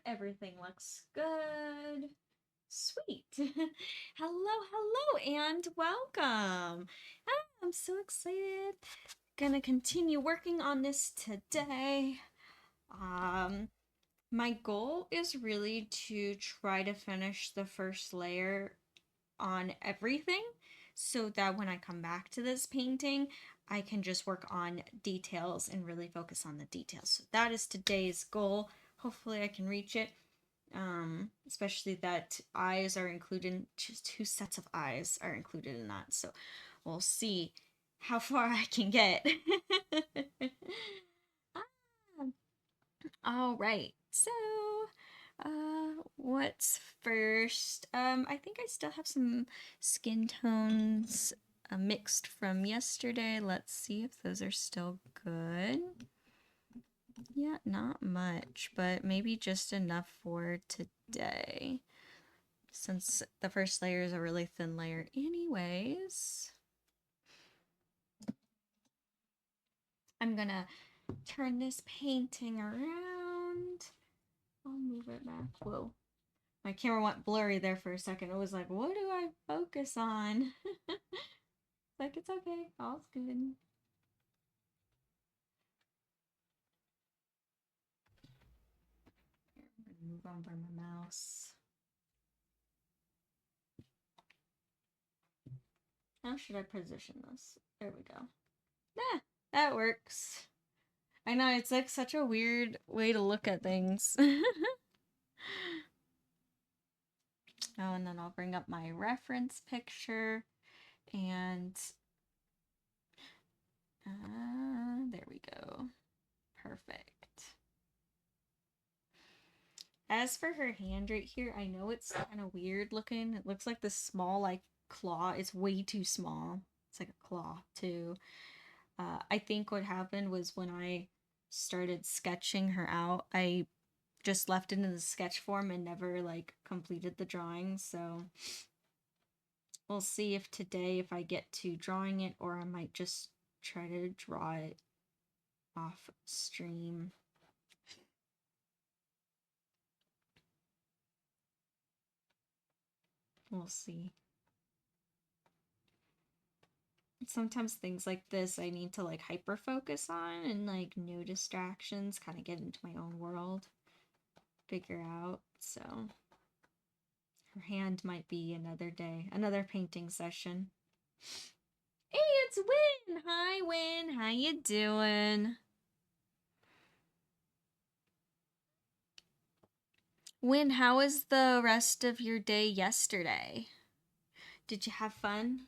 Everything looks good. Sweet. Hello, and welcome. I'm so excited. Gonna continue working on this today. My goal is really to try to finish the first layer on everything so that when I come back to this painting, I can just work on details and really focus on the details. So that is today's goal. Hopefully I can reach it. Especially that eyes are included, just 2 sets of eyes are included in that. So we'll see how far I can get. All right. So, what's first? I think I still have some skin tones mixed from yesterday. Let's see if those are still good. Yeah, not much, but maybe just enough for today. Since the first layer is a really thin layer anyways. I'm gonna turn this painting around. I'll move it back. Whoa. My camera went blurry there for a second. It was like, what do I focus on? Like, it's okay. All's good. Here, I'm gonna move on by my mouse. How should I position this? There we go. Ah, that works. I know, it's like such a weird way to look at things. Oh, and then I'll bring up my reference picture and there we go. Perfect. As for her hand right here, I know it's kind of weird looking. It looks like this small, like, claw. It's way too small. It's like a claw, too. I think what happened was when I started sketching her out, I just left it in the sketch form and never, like, completed the drawing, so we'll see if today, if I get to drawing it, or I might just try to draw it off stream. We'll see. Sometimes things like this I need to like hyper focus on and like no distractions, kind of get into my own world, figure out. So her hand might be another day, another painting session. Hey, it's Win! Hi, Win. How you doing? Win, how was the rest of your day yesterday? Did you have fun?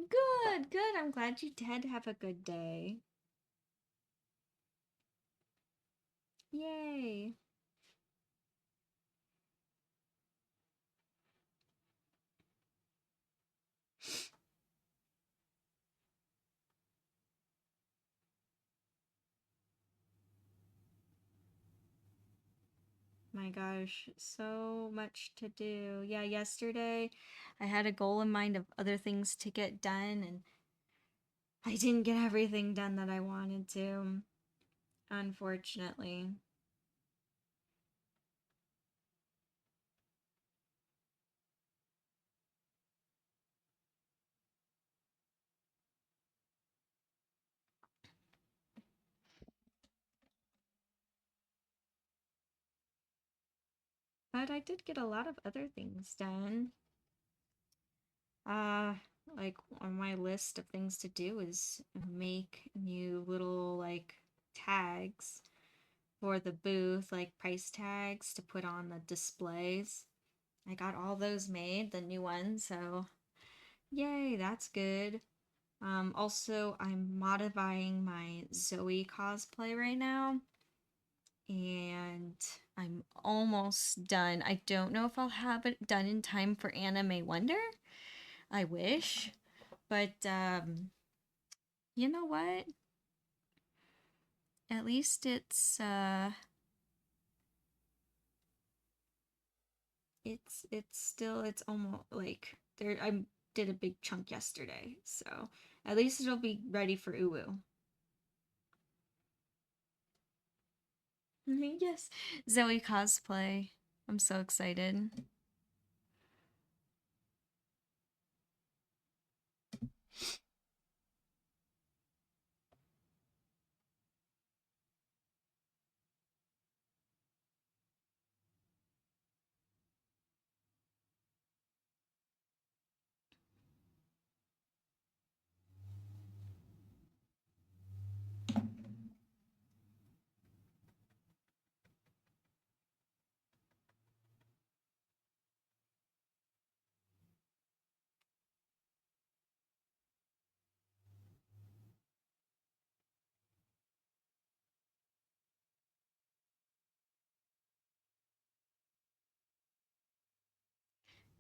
Good, good. I'm glad you did have a good day. Yay. My gosh, so much to do. Yeah, yesterday I had a goal in mind of other things to get done, and I didn't get everything done that I wanted to, unfortunately. But I did get a lot of other things done. Uh, like on my list of things to do is make new little like tags for the booth, like price tags to put on the displays. I got all those made, the new ones, so yay, that's good. Also, I'm modifying my Zoe cosplay right now, and I'm almost done. I don't know if I'll have it done in time for Anime Wonder, I wish. But you know what? At least it's still it's almost like there I did a big chunk yesterday, so at least it'll be ready for uwu. Yes. Zoe cosplay. I'm so excited.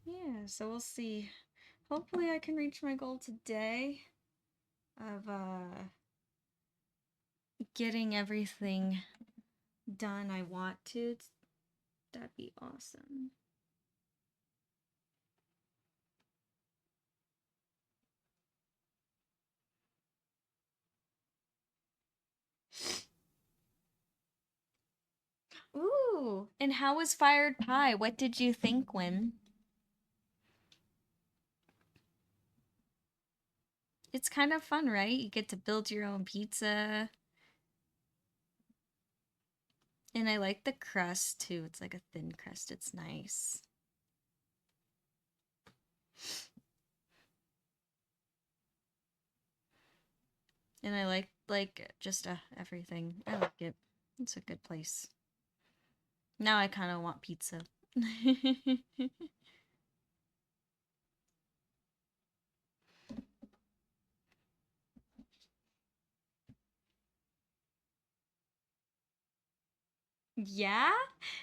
Yeah, so we'll see. Hopefully I can reach my goal today of getting everything done I want to. That'd be awesome. Ooh, and how was Fired Pie? What did you think, Win? It's kind of fun, right? You get to build your own pizza. And I like the crust too. It's like a thin crust. It's nice. And I like just everything. I like it. It's a good place. Now I kind of want pizza. Yeah?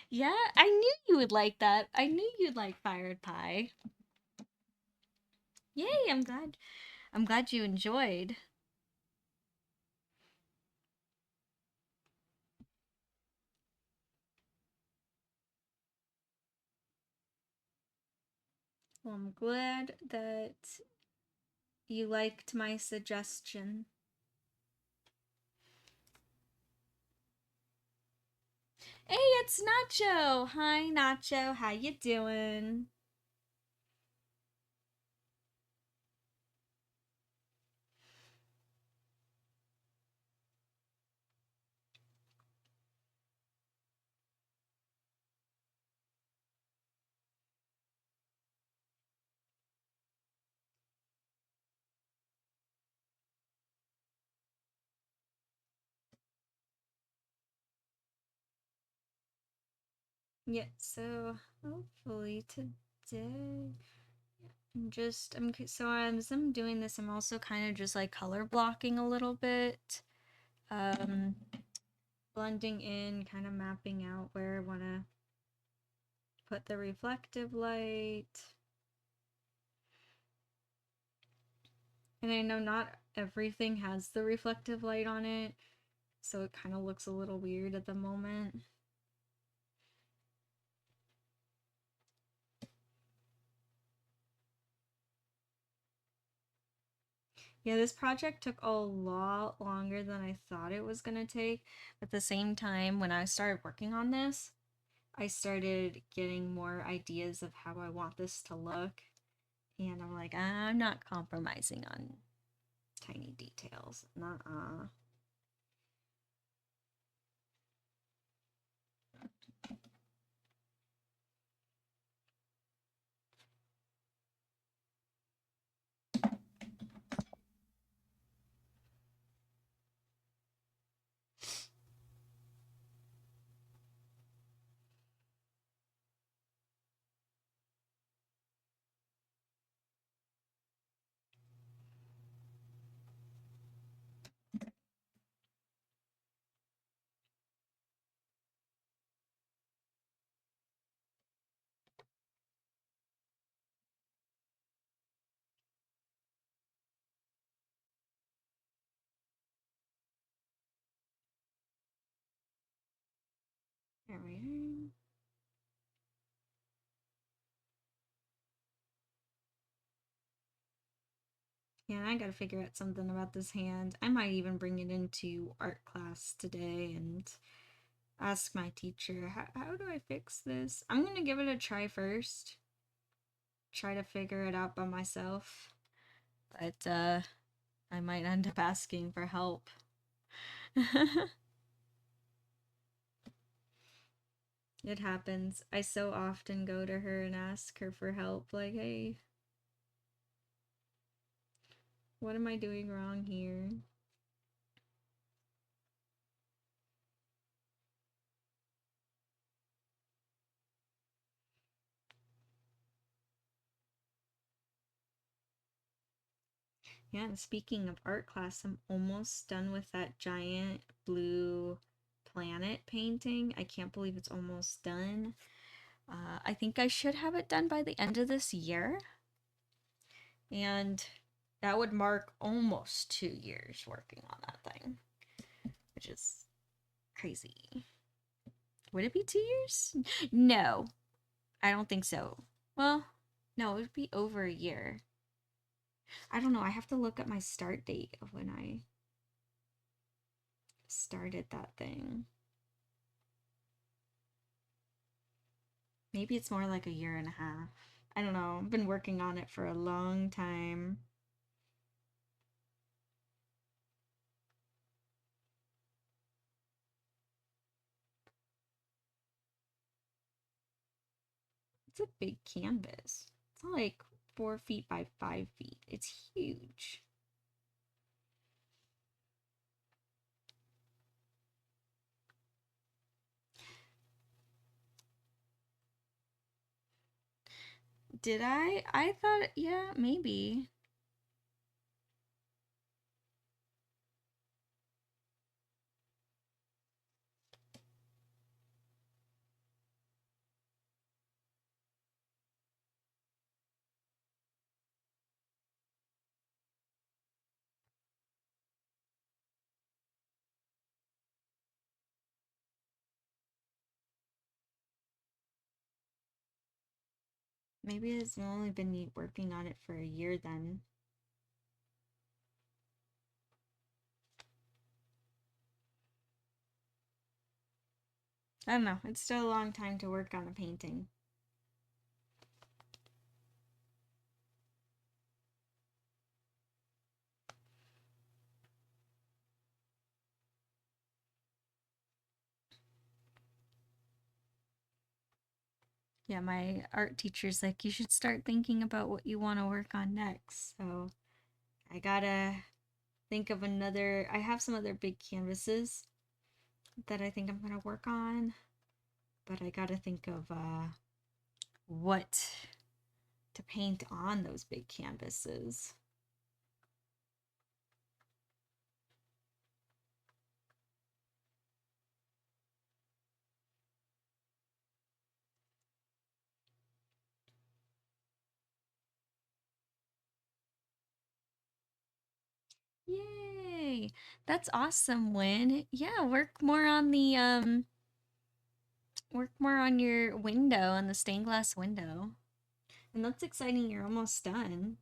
Yeah, I knew you would like that. I knew you'd like Fired Pie. Yay, I'm glad. I'm glad you enjoyed. Well, I'm glad that you liked my suggestion. Hey, it's Nacho. Hi, Nacho. How you doing? Yeah, so hopefully today so as I'm doing this, I'm also kind of just like color blocking a little bit. Um blending in, kind of mapping out where I want to put the reflective light. And I know not everything has the reflective light on it, so it kind of looks a little weird at the moment. Yeah, this project took a lot longer than I thought it was gonna take. But at the same time, when I started working on this, I started getting more ideas of how I want this to look. And I'm like, I'm not compromising on tiny details. Nuh-uh. brighter. Yeah, I gotta figure out something about this hand. I might even bring it into art class today and ask my teacher, how do I fix this? I'm gonna give it a try first. Try to figure it out by myself. But, I might end up asking for help. It happens. I so often go to her and ask her for help, like, hey, what am I doing wrong here? Yeah, and speaking of art class, I'm almost done with that giant blue planet painting. I can't believe it's almost done. I think I should have it done by the end of this year. And that would mark almost 2 years working on that thing, which is crazy. Would it be 2 years? No, I don't think so. Well, no, it would be over a year. I don't know. I have to look at my start date of when I started that thing. Maybe it's more like a year and a half. I don't know. I've been working on it for a long time. It's a big canvas. It's like 4 feet by 5 feet. It's huge. Did I? I thought, yeah, maybe. Maybe it's only been working on it for a year then. I don't know. It's still a long time to work on a painting. Yeah, my art teacher's like, you should start thinking about what you want to work on next. So I gotta think of another. I have some other big canvases that I think I'm gonna work on, but I gotta think of what to paint on those big canvases. Yay! That's awesome, Win. Yeah, work more on your window, on the stained glass window. And that's exciting, you're almost done.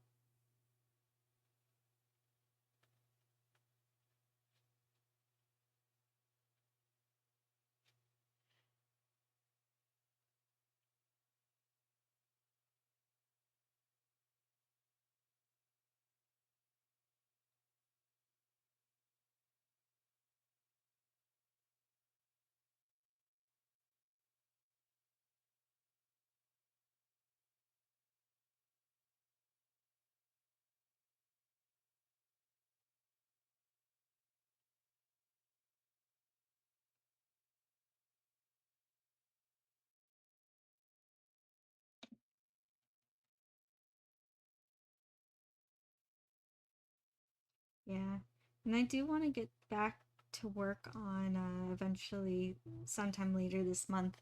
Yeah. And I do want to get back to work on eventually sometime later this month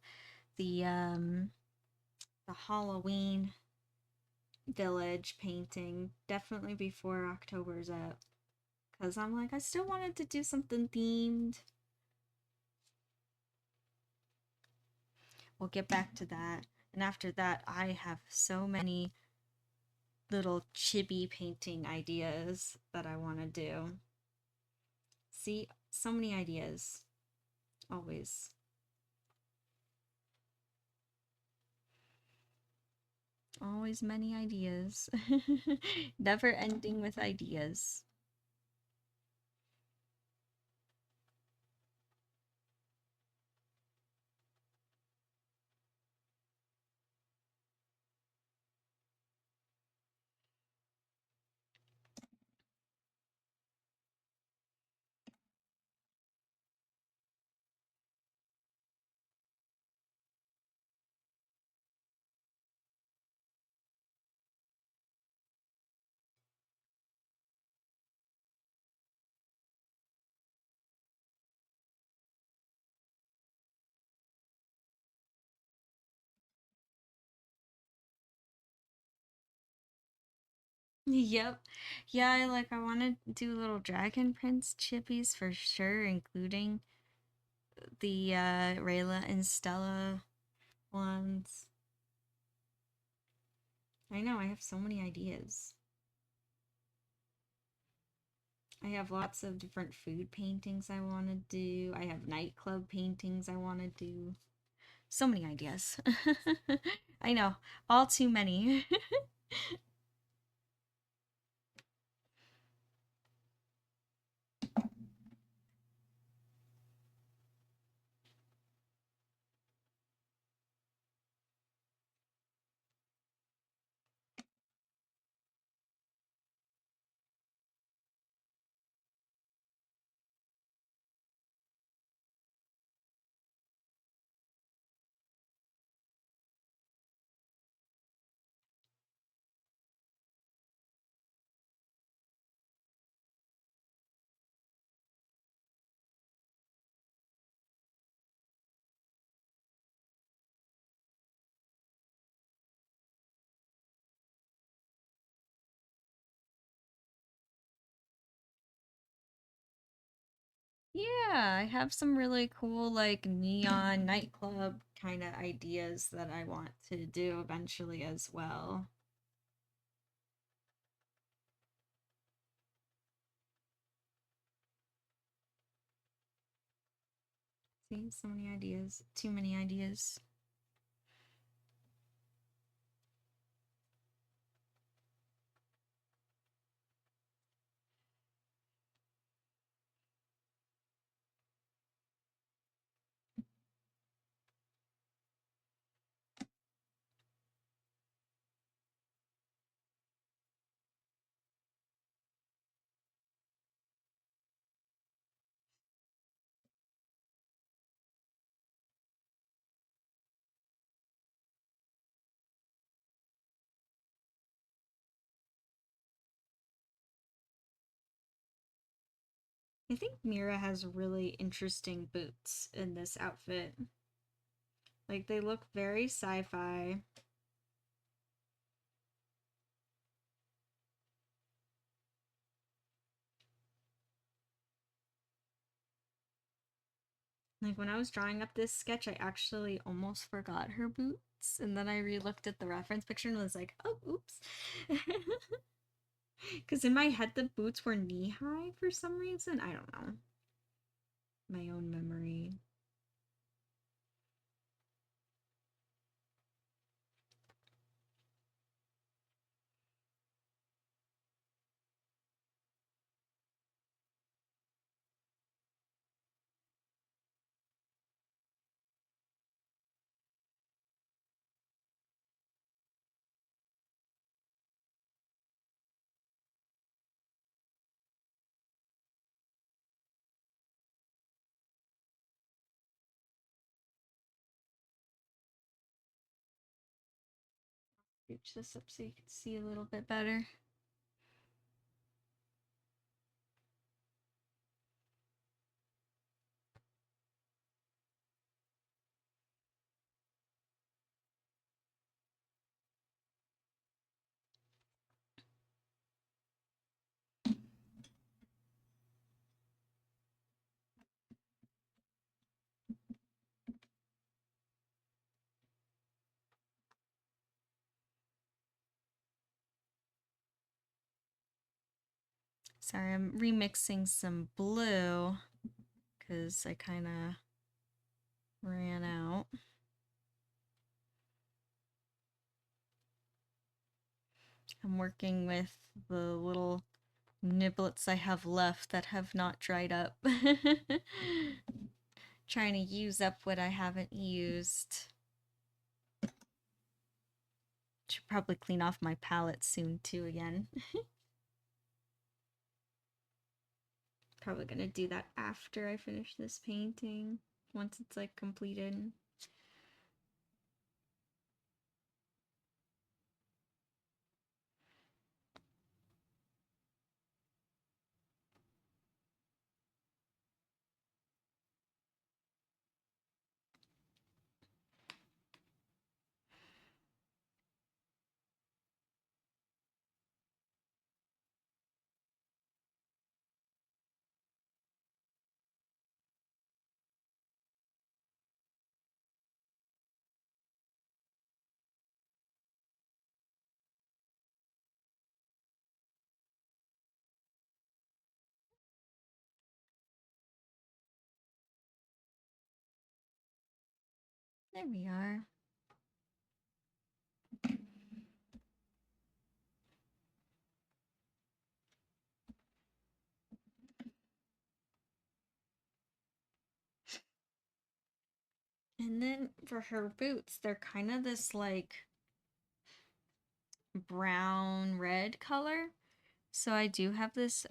the Halloween village painting, definitely before October's up, cuz I'm like I still wanted to do something themed. we'll get back to that. And after that, I have so many little chibi painting ideas that I want to do. See, so many ideas. Always. Always many ideas. Never ending with ideas. Yep. Yeah, I want to do little dragon prince chippies for sure, including the Rayla and Stella ones. I know, I have so many ideas. I have lots of different food paintings I want to do. I have nightclub paintings I want to do. So many ideas. I know, all too many. Yeah, I have some really cool, like, neon nightclub kind of ideas that I want to do eventually as well. See, so many ideas. Too many ideas. I think Mira has really interesting boots in this outfit. Like, they look very sci-fi. Like, when I was drawing up this sketch, I actually almost forgot her boots. And then I re-looked at the reference picture and was like, oh, oops. Because in my head, the boots were knee-high for some reason. I don't know. My own memory. Scooch this up so you can see a little bit better. Sorry, I'm remixing some blue because I kind of ran out. I'm working with the little niblets I have left that have not dried up. Trying to use up what I haven't used. Should probably clean off my palette soon too again. Probably gonna do that after I finish this painting, once it's like completed. There we are. And then for her boots, they're kind of this like brown red color. So I do have this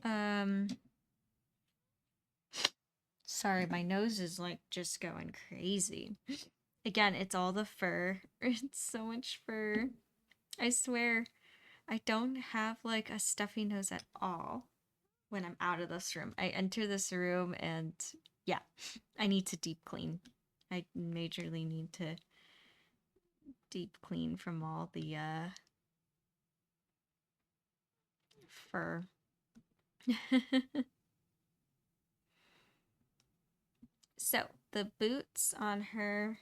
sorry, my nose is like just going crazy. Again, it's all the fur. It's so much fur. I swear, I don't have like a stuffy nose at all when I'm out of this room. I enter this room and yeah, I need to deep clean. I majorly need to deep clean from all the fur. So the boots on her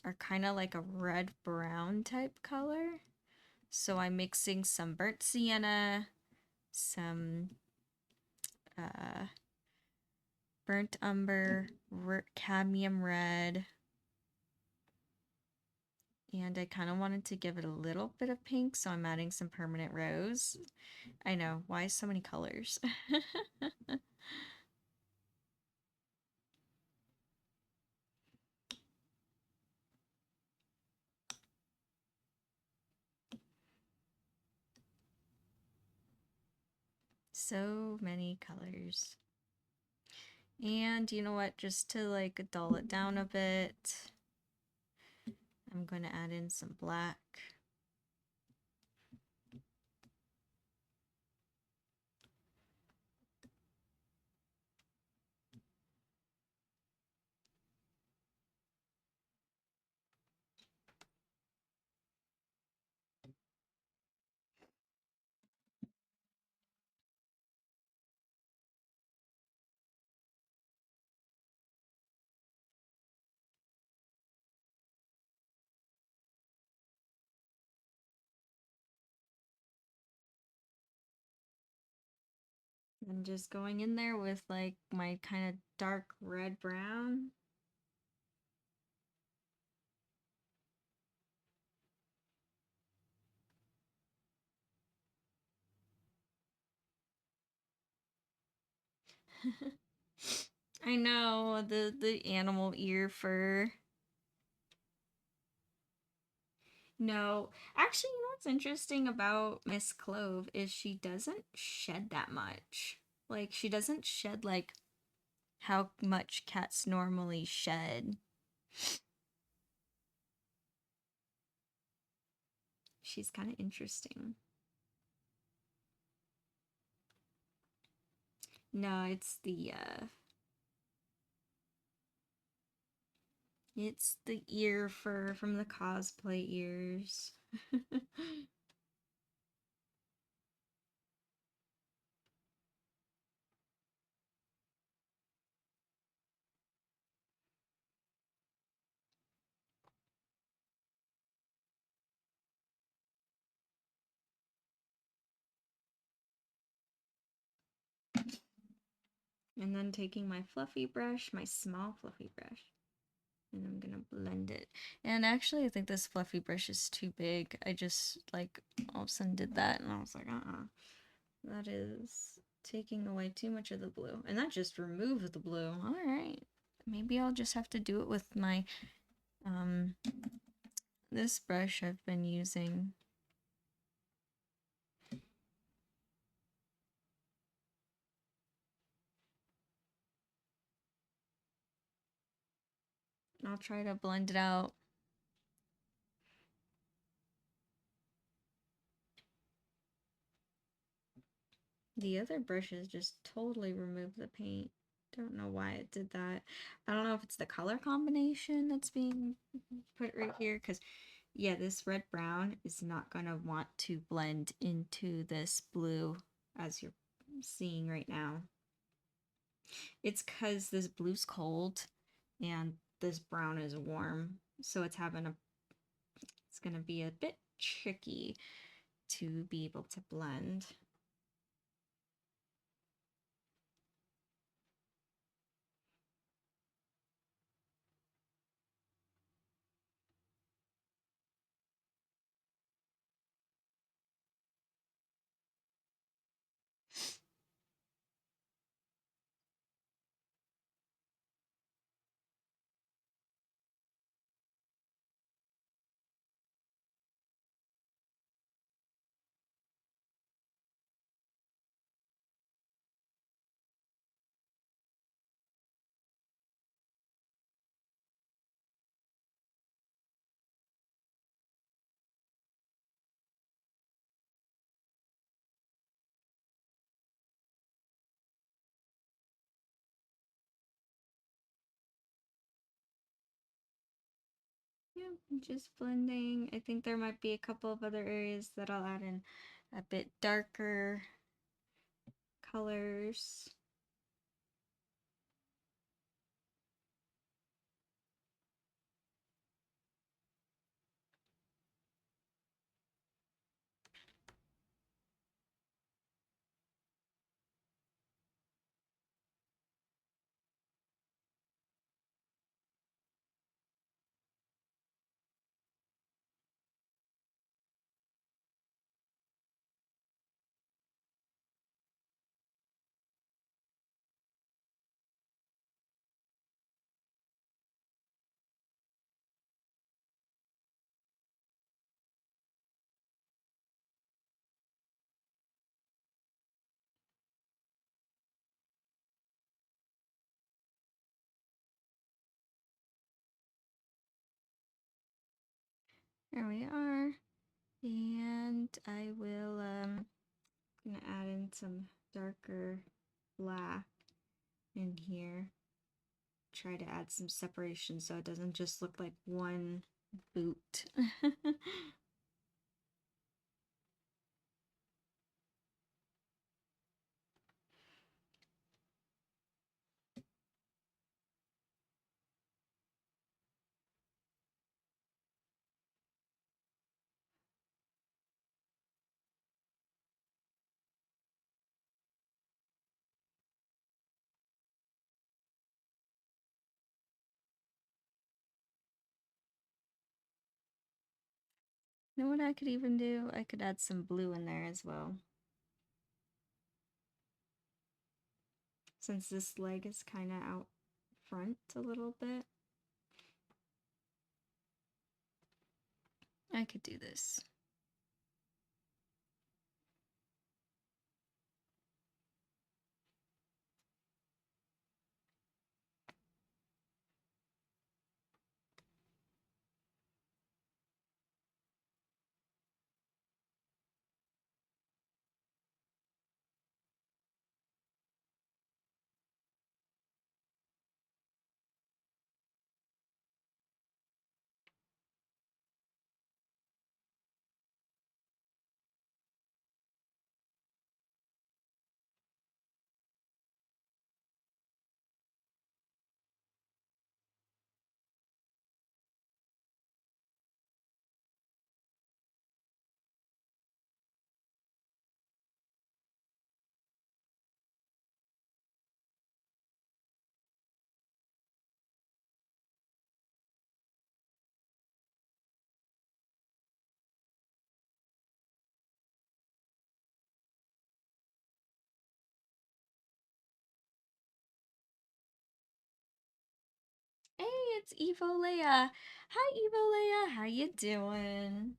are kind of like a red brown type color. So I'm mixing some burnt sienna, some burnt umber, cadmium red, and I kind of wanted to give it a little bit of pink, so I'm adding some permanent rose. I know, why so many colors? So many colors. And you know what, just to like dull it down a bit, I'm going to add in some black. I'm just going in there with like my kind of dark red brown. I know, the animal ear fur. No, actually, you know what's interesting about Miss Clove is she doesn't shed that much. Like, she doesn't shed like how much cats normally shed. She's kind of interesting. No, it's the ear fur from the cosplay ears. And then taking my fluffy brush, my small fluffy brush, and I'm gonna blend it. And actually, I think this fluffy brush is too big. I just like all of a sudden did that, and I was like, that is taking away too much of the blue. And that just removed the blue. All right, maybe I'll just have to do it with my this brush I've been using. I'll try to blend it out. The other brushes just totally removed the paint. Don't know why it did that. I don't know if it's the color combination that's being put right here, because yeah, this red brown is not gonna want to blend into this blue as you're seeing right now. It's because this blue's cold and this brown is warm, so it's gonna be a bit tricky to be able to blend. Yeah, just blending. I think there might be a couple of other areas that I'll add in a bit darker colors. There we are. And I will gonna add in some darker black in here. Try to add some separation so it doesn't just look like one boot. You know what I could even do? I could add some blue in there as well. Since this leg is kind of out front a little bit, I could do this. it's Evo Leia. Hi, Evo Leia. How you doing?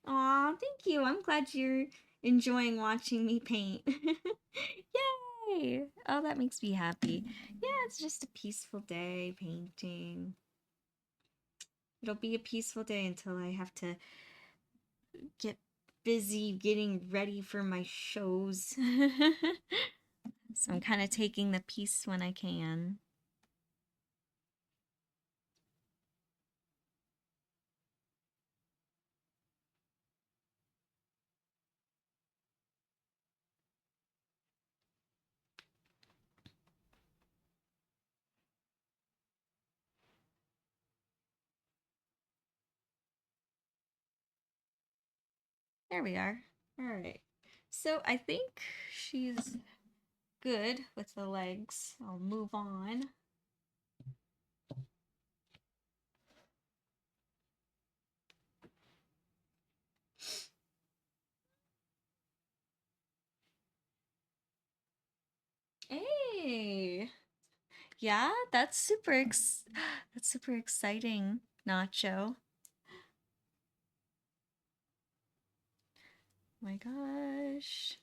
Aw, thank you. I'm glad you're enjoying watching me paint. Yay! Oh, that makes me happy. Yeah, it's just a peaceful day painting. It'll be a peaceful day until I have to get busy getting ready for my shows. So I'm kind of taking the peace when I can. There we are. All right. So I think she's good with the legs. I'll move on. Hey. Yeah, that's super exciting, Nacho. My gosh.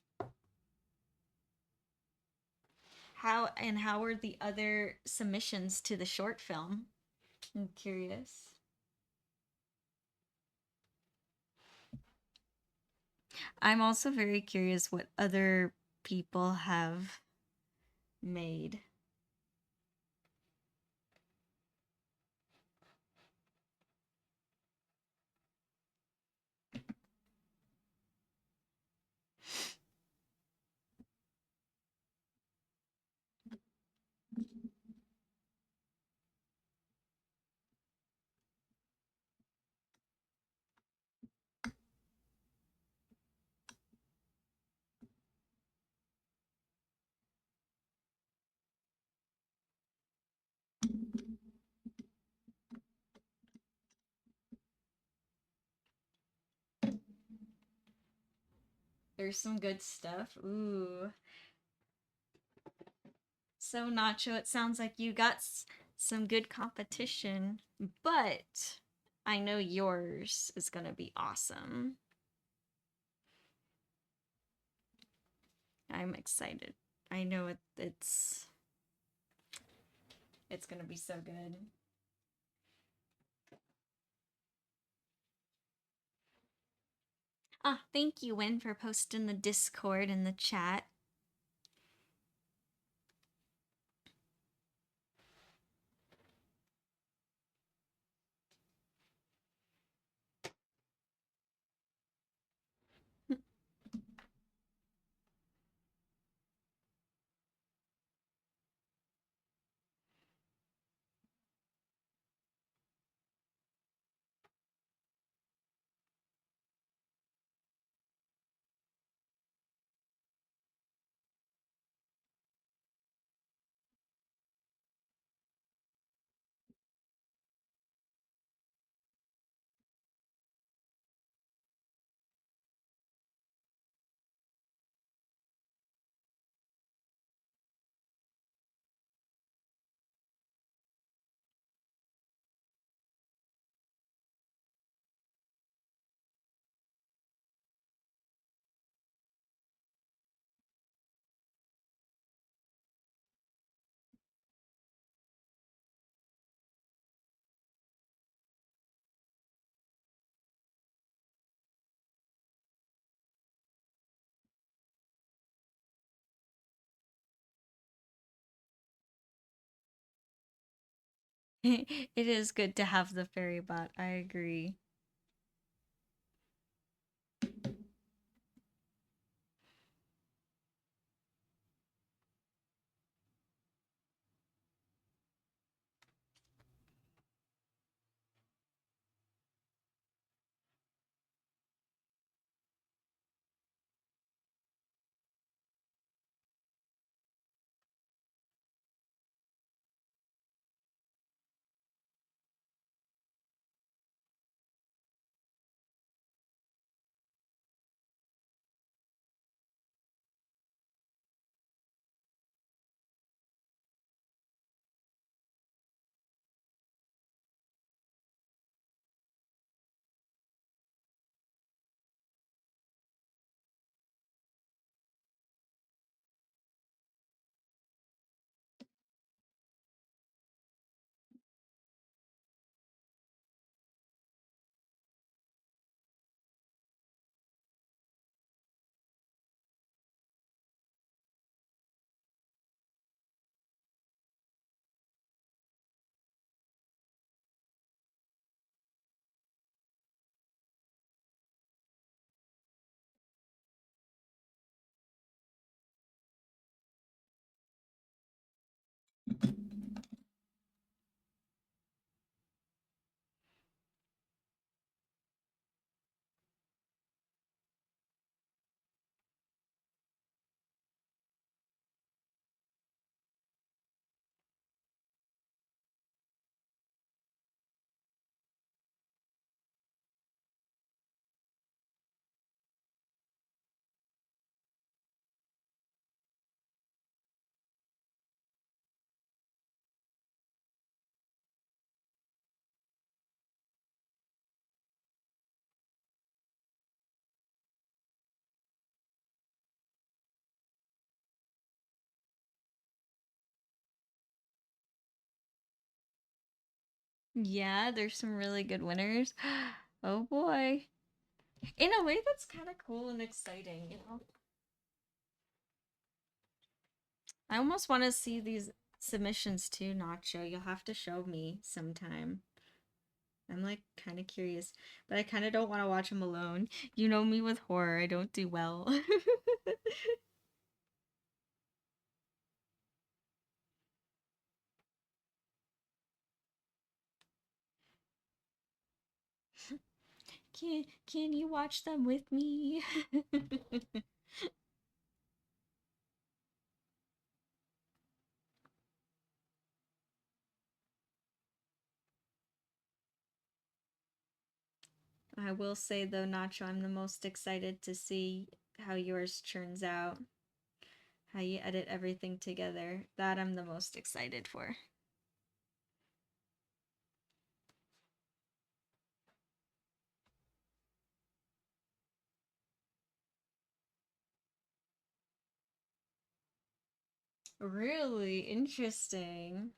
How were the other submissions to the short film? I'm curious. I'm also very curious what other people have made. There's some good stuff. Ooh. So, Nacho, it sounds like you got some good competition, but I know yours is going to be awesome. I'm excited. I know it's going to be so good. Ah, thank you, Win, for posting the Discord in the chat. It is good to have the fairy bot. I agree. Yeah, there's some really good winners. Oh boy. In a way, that's kind of cool and exciting, you know? I almost want to see these submissions too, Nacho. You'll have to show me sometime. I'm like kind of curious, but I kind of don't want to watch them alone. You know me with horror, I don't do well. Can you watch them with me? I will say though, Nacho, I'm the most excited to see how yours turns out, how you edit everything together. That I'm the most excited for. Really interesting.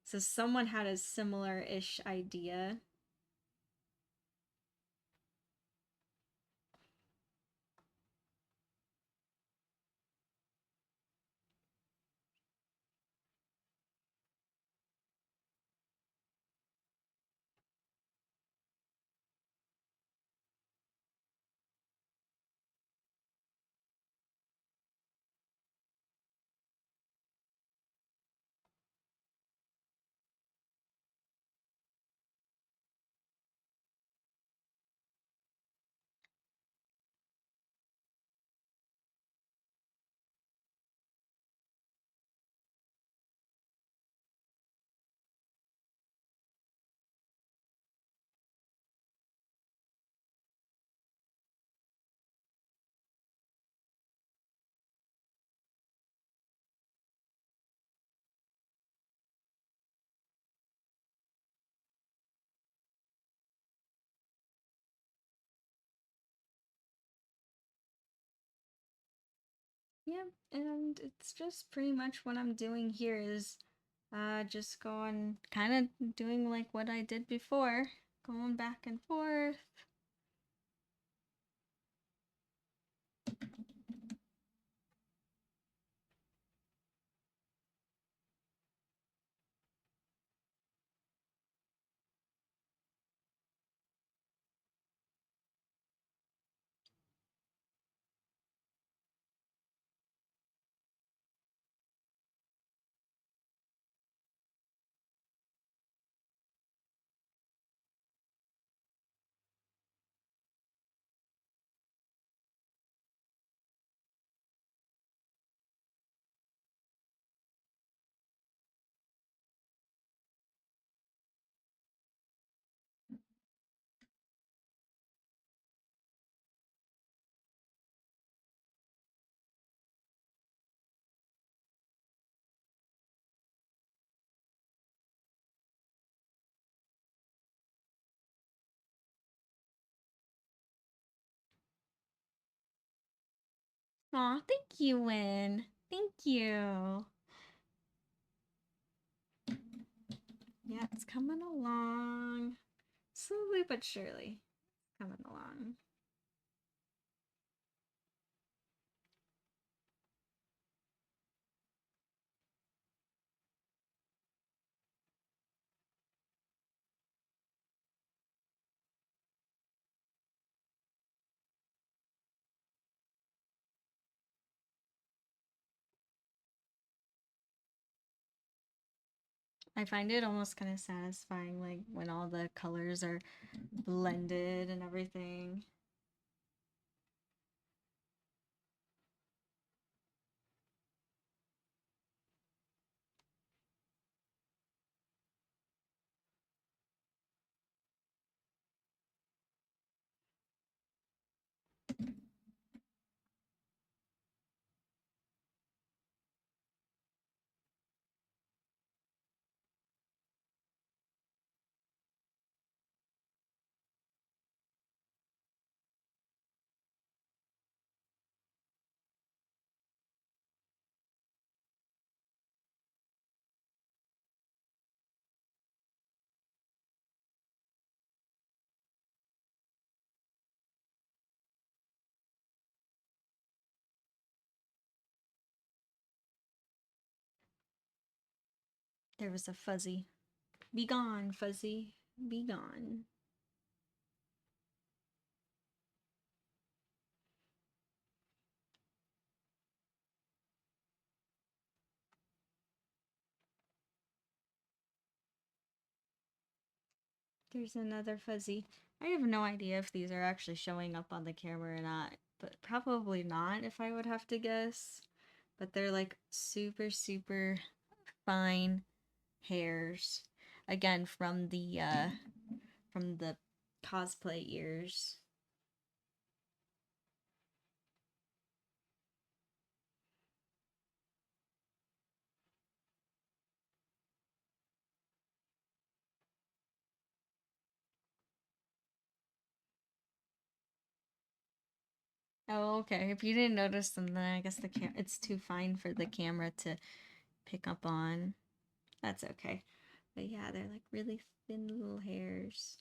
So someone had a similar-ish idea. Yeah, and it's just pretty much what I'm doing here is just going kind of doing like what I did before, going back and forth. Aw, thank you, Win. Thank you. Yeah, it's coming along. Slowly but surely. Coming along. I find it almost kind of satisfying, like when all the colors are blended and everything. There was a fuzzy. Be gone, fuzzy. Be gone. There's another fuzzy. I have no idea if these are actually showing up on the camera or not, but probably not if I would have to guess. But they're like super, super fine hairs. Again, from the cosplay ears. Oh, okay. If you didn't notice them, then I guess it's too fine for the camera to pick up on. That's okay. But yeah, they're like really thin little hairs.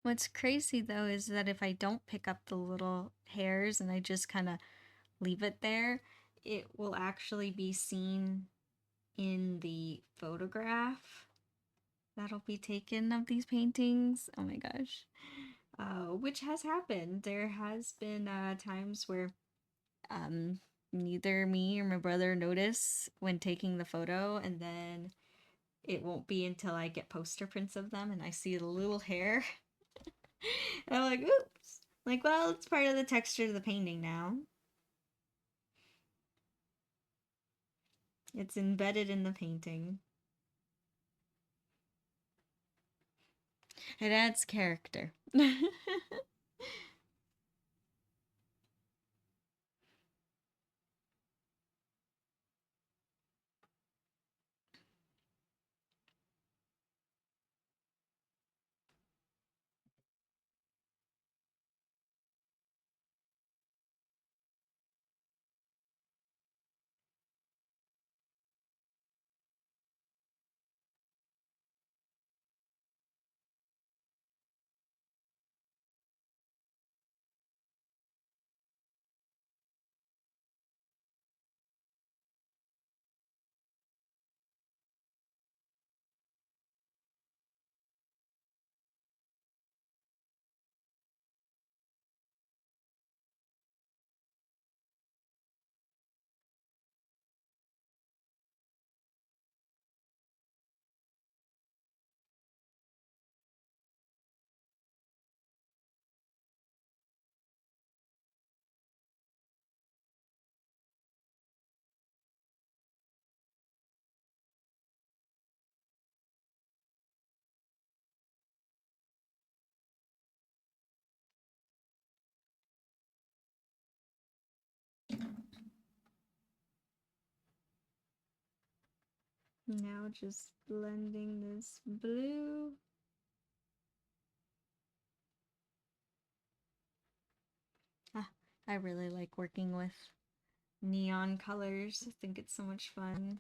What's crazy though is that if I don't pick up the little hairs and I just kind of leave it there, it will actually be seen in the photograph that'll be taken of these paintings. Oh my gosh. Which has happened. There has been times where um, neither me or my brother notice when taking the photo, and then it won't be until I get poster prints of them and I see the little hair. And I'm like, oops. Like, well, it's part of the texture of the painting now. It's embedded in the painting. It adds character. Now just blending this blue. Ah, I really like working with neon colors. I think it's so much fun.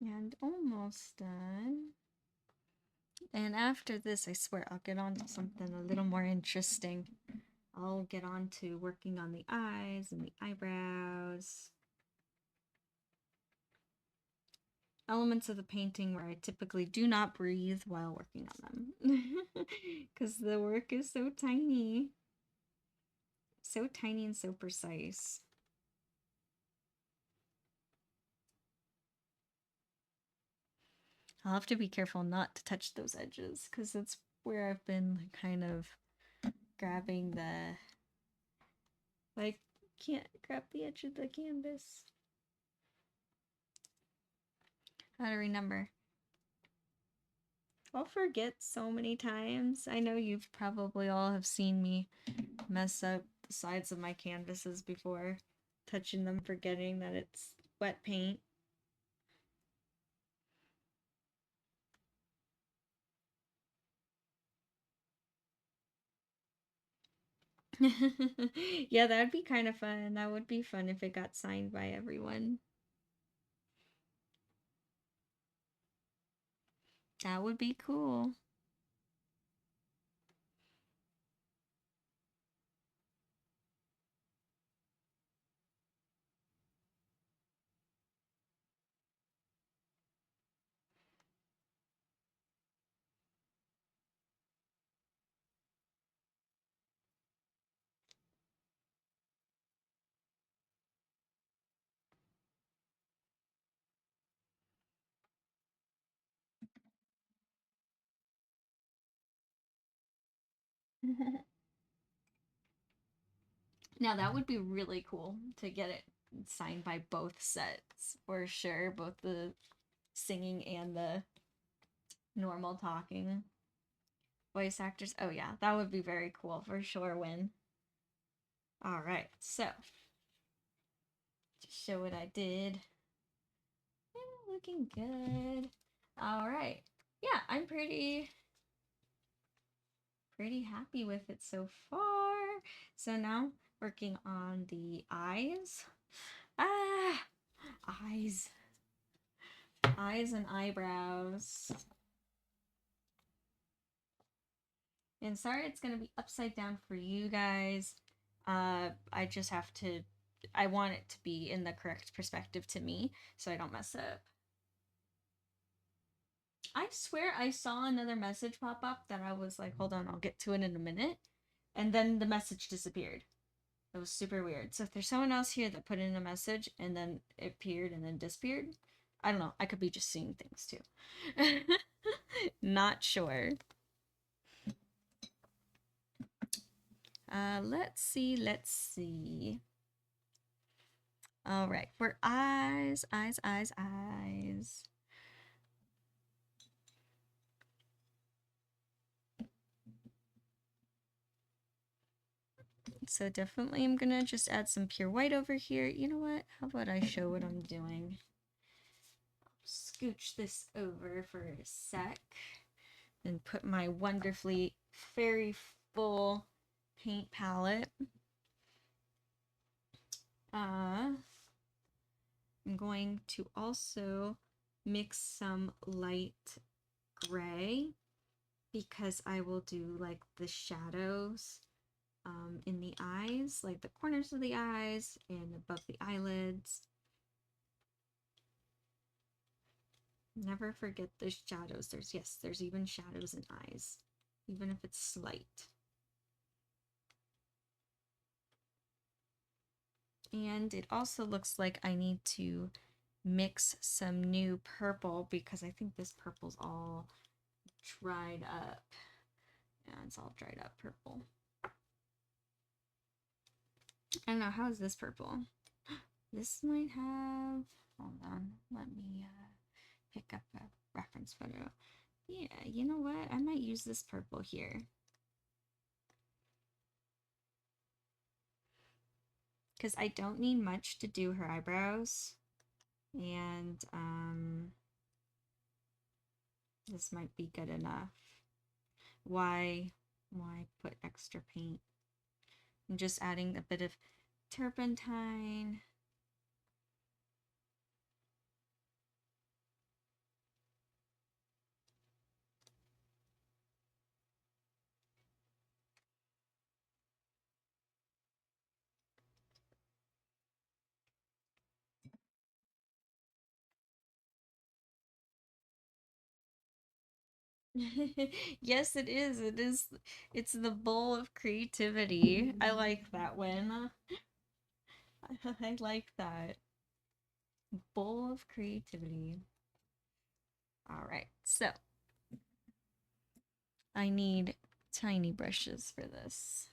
And almost done. And after this, I swear I'll get on to something a little more interesting. I'll get on to working on the eyes and the eyebrows. Elements of the painting where I typically do not breathe while working on them. Because the work is so tiny. So tiny and so precise. I'll have to be careful not to touch those edges because that's where I've been kind of grabbing the... Like, can't grab the edge of the canvas. How to remember. I'll forget so many times. I know you've probably all have seen me mess up the sides of my canvases before, touching them, forgetting that it's wet paint. Yeah, that'd be kind of fun. That would be fun if it got signed by everyone. That would be cool. Now that would be really cool to get it signed by both sets for sure, both the singing and the normal talking voice actors. Oh yeah, that would be very cool for sure. When all right, so just show what I did. Looking good. All right, yeah, I'm pretty happy with it so far. So now working on the eyes. Eyes. Eyes and eyebrows. And sorry it's going to be upside down for you guys. I just have to, I want it to be in the correct perspective to me so I don't mess up. I swear I saw another message pop up that I was like, hold on, I'll get to it in a minute. And then the message disappeared. It was super weird. So if there's someone else here that put in a message and then it appeared and then disappeared, I don't know. I could be just seeing things too. Not sure. Let's see. All right, for eyes. So definitely I'm gonna just add some pure white over here. You know what? How about I show what I'm doing? I'll scooch this over for a sec and put my wonderfully very full paint palette. I'm going to also mix some light gray because I will do like the shadows in the eyes, like the corners of the eyes and above the eyelids. Never forget the shadows. There's even shadows in eyes, even if it's slight. And it also looks like I need to mix some new purple because I think this purple's all dried up. Yeah, it's all dried up purple. I don't know, how is this purple? This might have, hold on, let me pick up a reference photo. Yeah, you know what? I might use this purple here. Because I don't need much to do her eyebrows. And this might be good enough. Why put extra paint? I'm just adding a bit of turpentine. Yes, it is. It is. It's the bowl of creativity. I like that one. I like that. Bowl of creativity. All right. So I need tiny brushes for this.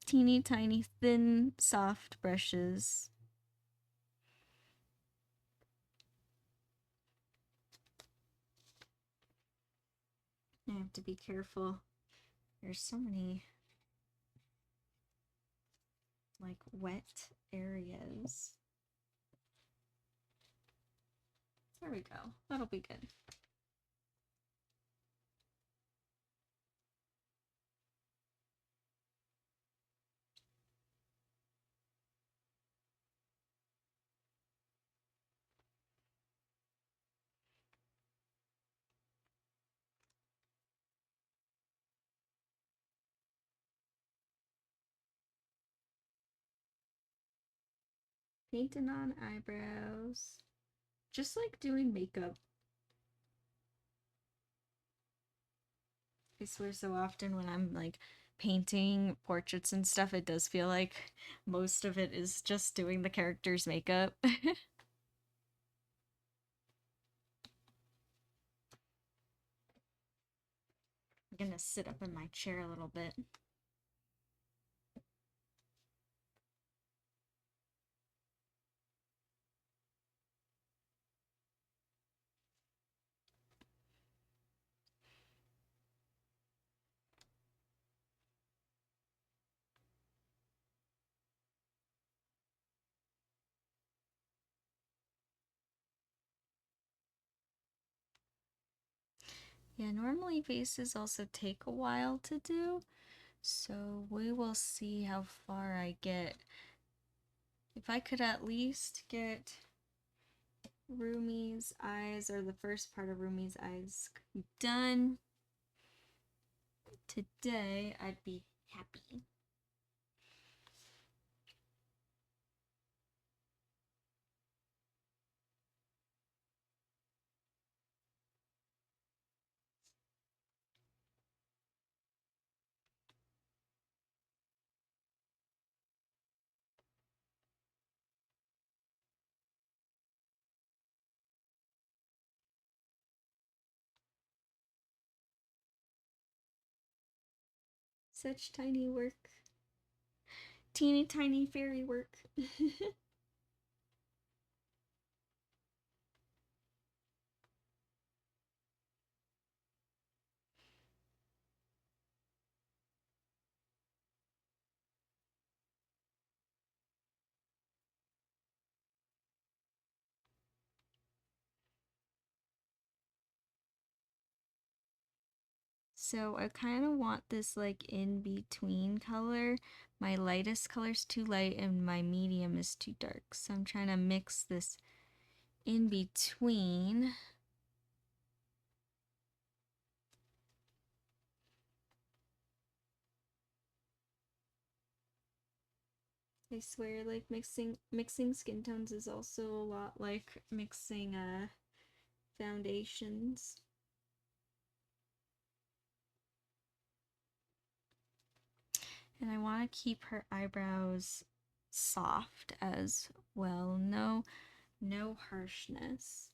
Teeny tiny, thin, soft brushes. I have to be careful. There's so many like wet areas. There we go. That'll be good. Painting on eyebrows. Just like doing makeup. I swear so often when I'm like painting portraits and stuff, it does feel like most of it is just doing the character's makeup. I'm gonna sit up in my chair a little bit. Yeah, normally faces also take a while to do, so we will see how far I get. If I could at least get Rumi's eyes, or the first part of Rumi's eyes, done today, I'd be happy. Such tiny work. Teeny tiny fairy work. So I kind of want this like in between color. My lightest color is too light and my medium is too dark. So I'm trying to mix this in between. I swear, like mixing skin tones is also a lot like mixing foundations. And I want to keep her eyebrows soft as well. No harshness.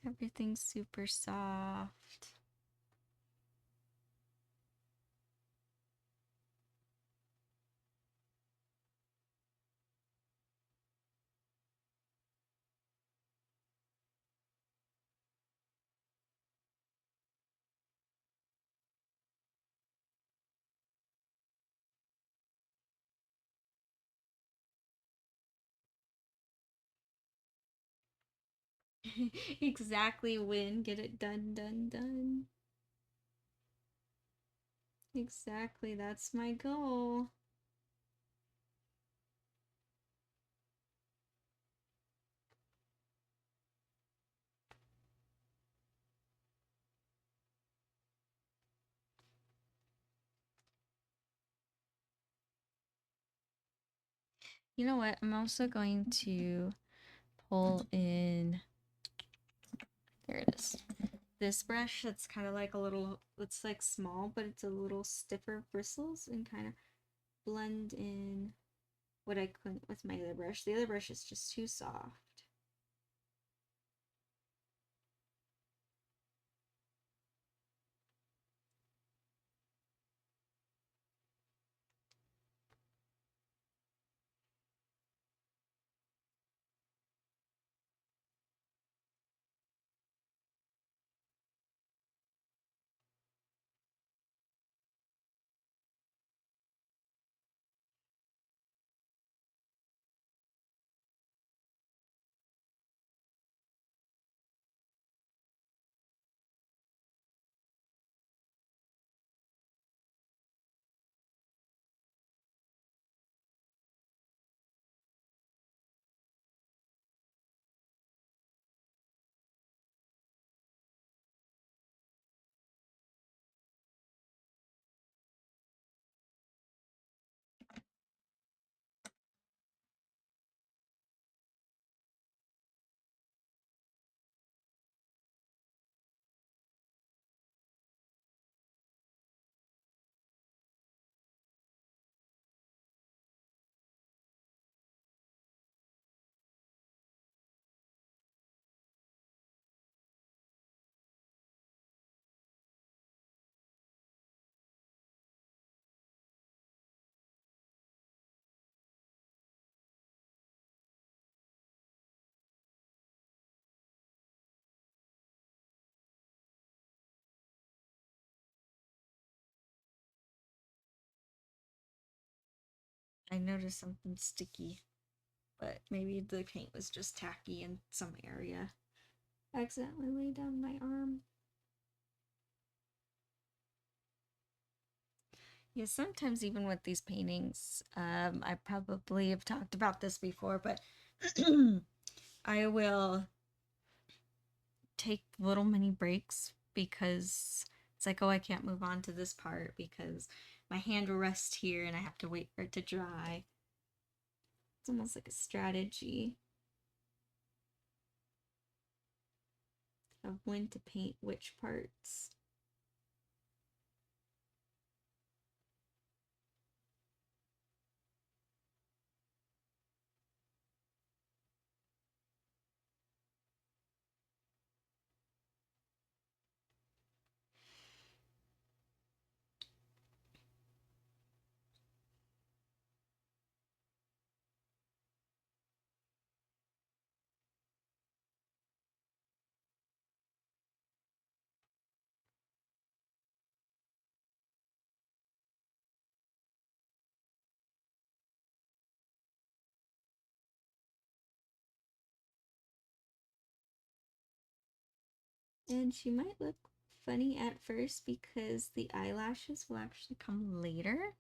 Everything's super soft. Exactly when. Get it done, done, done. Exactly, that's my goal. You know what? I'm also going to pull in, there it is. This brush that's kind of like a little, it's like small, but it's a little stiffer bristles, and kind of blend in what I couldn't with my other brush. The other brush is just too soft. I noticed something sticky, but maybe the paint was just tacky in some area. I accidentally laid down my arm. Yeah, sometimes even with these paintings, I probably have talked about this before, but I will take little mini breaks because it's like, oh, I can't move on to this part because my hand will rest here and I have to wait for it to dry. It's almost like a strategy of when to paint which parts. And she might look funny at first because the eyelashes will actually come later.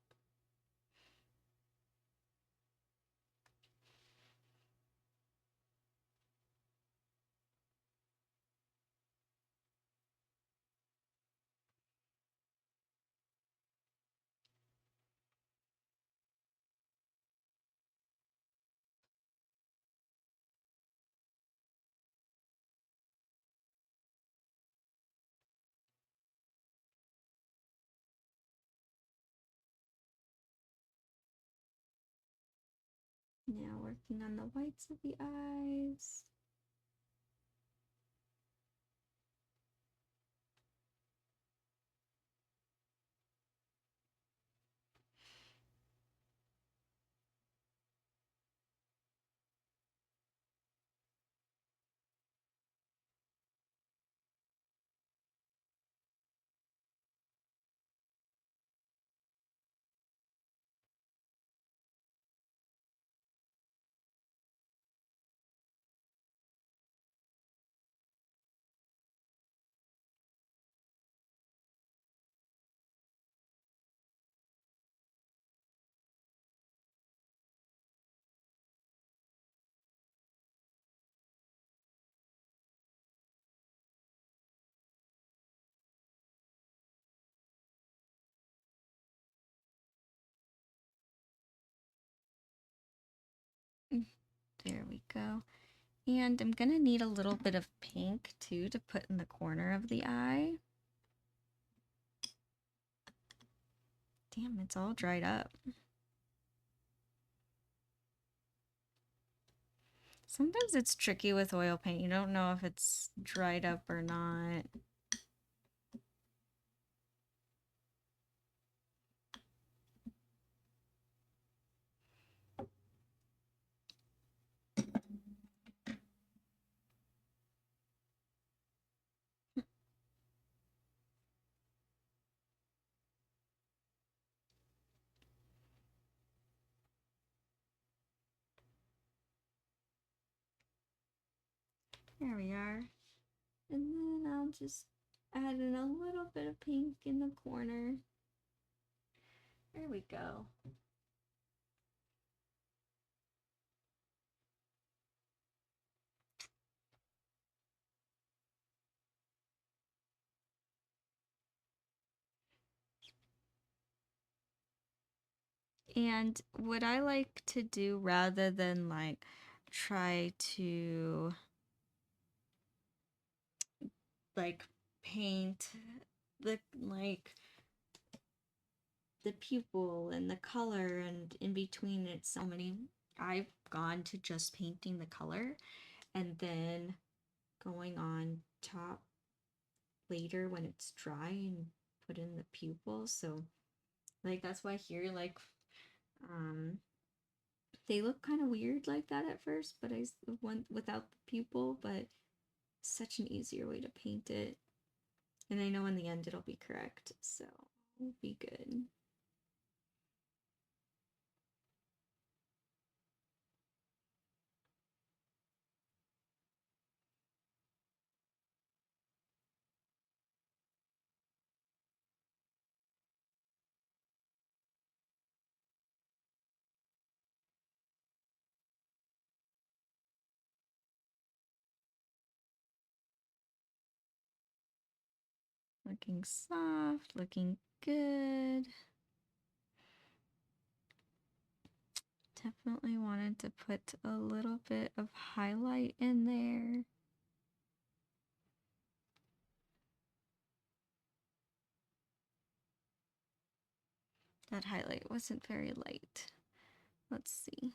Now working on the whites of the eyes. There we go. And I'm gonna need a little bit of pink too to put in the corner of the eye. Damn, it's all dried up. Sometimes it's tricky with oil paint. You don't know if it's dried up or not. There we are. And then I'll just add in a little bit of pink in the corner. There we go. And what I like to do rather than like try to like paint the the pupil and the color and in between it's so many, I've gone to just painting the color and then going on top later when it's dry and put in the pupil. So like that's why here like they look kind of weird like that at first, but I went without the pupil, but such an easier way to paint it. And I know in the end it'll be correct, so it'll be good. Looking soft, looking good. Definitely wanted to put a little bit of highlight in there. That highlight wasn't very light. Let's see.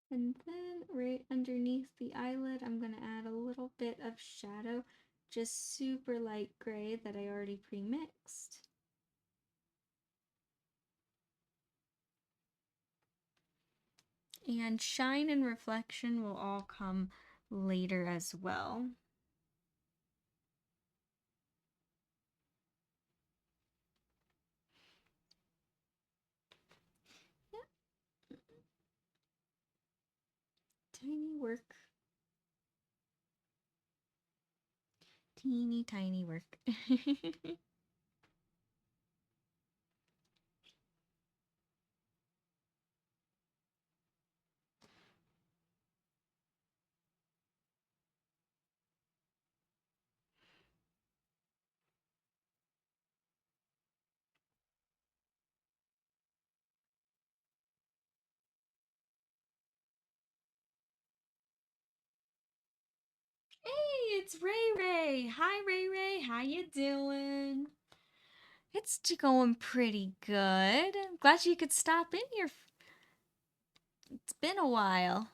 And then right underneath the eyelid, I'm going to add a little bit of shadow, just super light gray that I already pre-mixed. And shine and reflection will all come later as well. Yep. Tiny work. Teeny tiny work. Hey, it's Ray Ray. Hi Ray Ray, how you doing? It's going pretty good. I'm glad you could stop in here. It's been a while.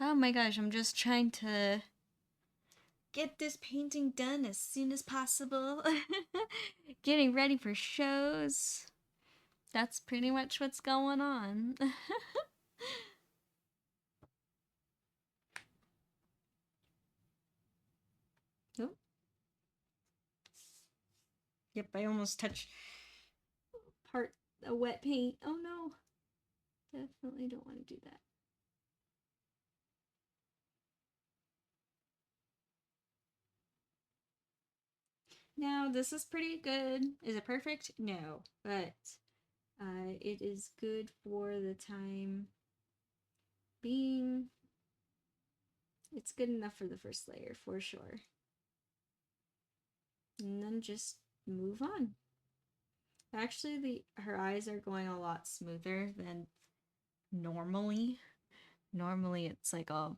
Oh my gosh, I'm just trying to get this painting done as soon as possible. Getting ready for shows. That's pretty much what's going on. Oh. Yep, I almost touched part of wet paint. Oh no. Definitely don't want to do that. Now, this is pretty good. Is it perfect? No, but it is good for the time being. It's good enough for the first layer, for sure. And then just move on. Actually, her eyes are going a lot smoother than normally. Normally, it's like a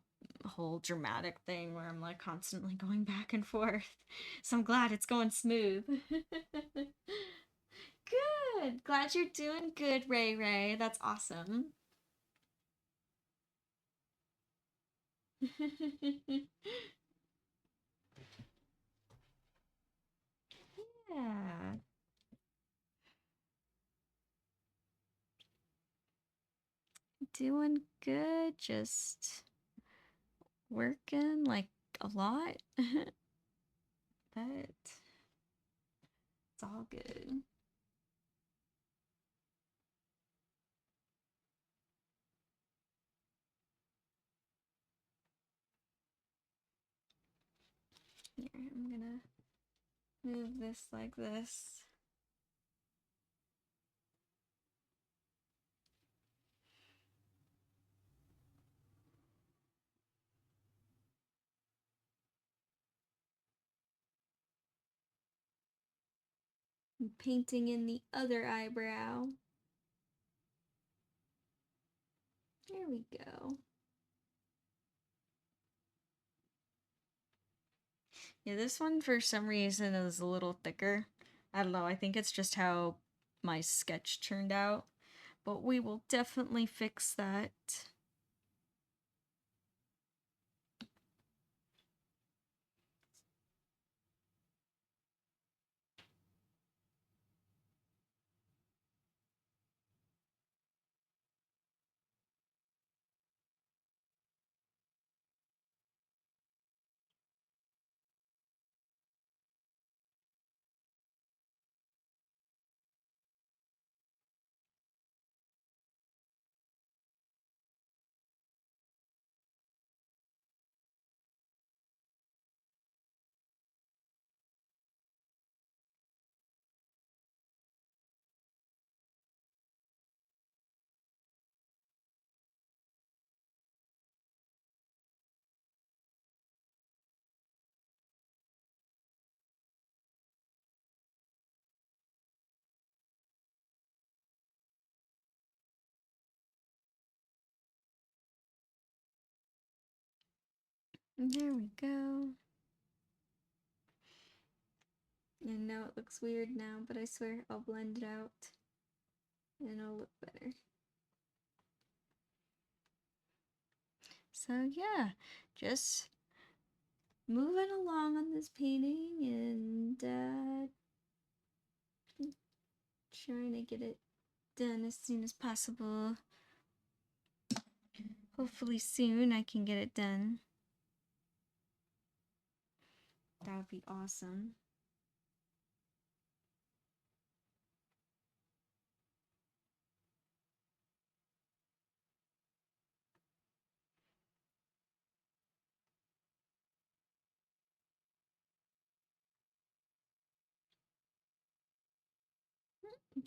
whole dramatic thing where I'm like constantly going back and forth. So I'm glad it's going smooth. Good. Glad you're doing good, Ray Ray. That's awesome. Yeah. Doing good. Just working like a lot. But it's all good. Here, I'm gonna move this like this. I'm painting in the other eyebrow. There we go. Yeah, this one for some reason is a little thicker. I don't know, I think it's just how my sketch turned out. But we will definitely fix that. There we go. And now it looks weird now, but I swear I'll blend it out and it'll look better. So yeah, just moving along on this painting and trying to get it done as soon as possible. Hopefully soon I can get it done. That would be awesome.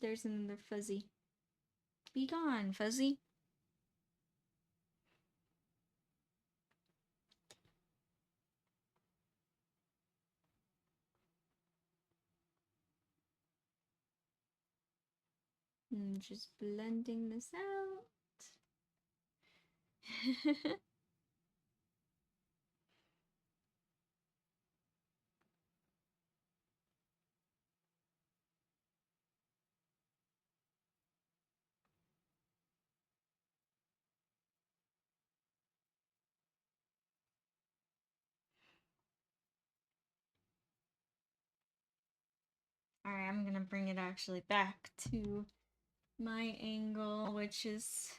There's another fuzzy. Be gone, fuzzy. I'm just blending this out. Alright, I'm gonna bring it actually back to my angle, which is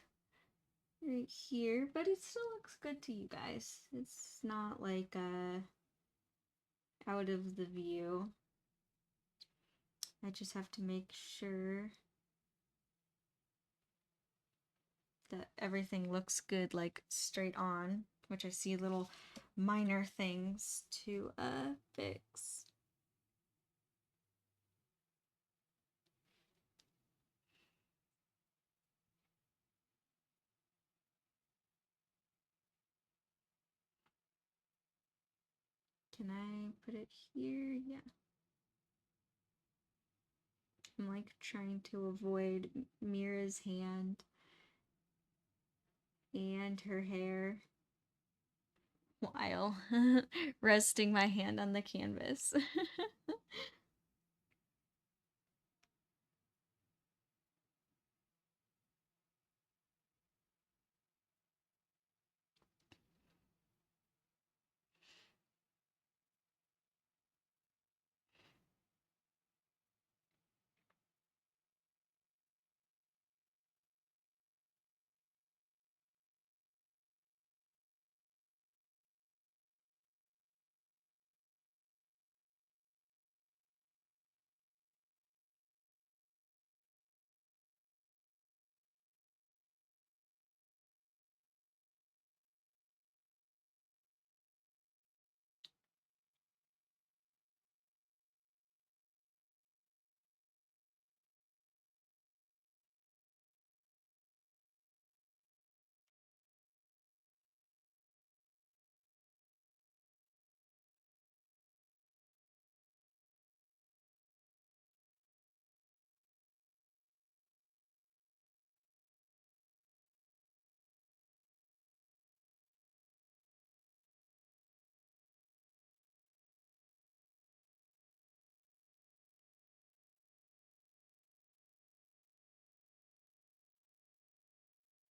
right here, but it still looks good to you guys. It's not like out of the view. I just have to make sure that everything looks good, like straight on, which I see little minor things to fix. Can I put it here? Yeah. I'm like trying to avoid Mira's hand and her hair while resting my hand on the canvas.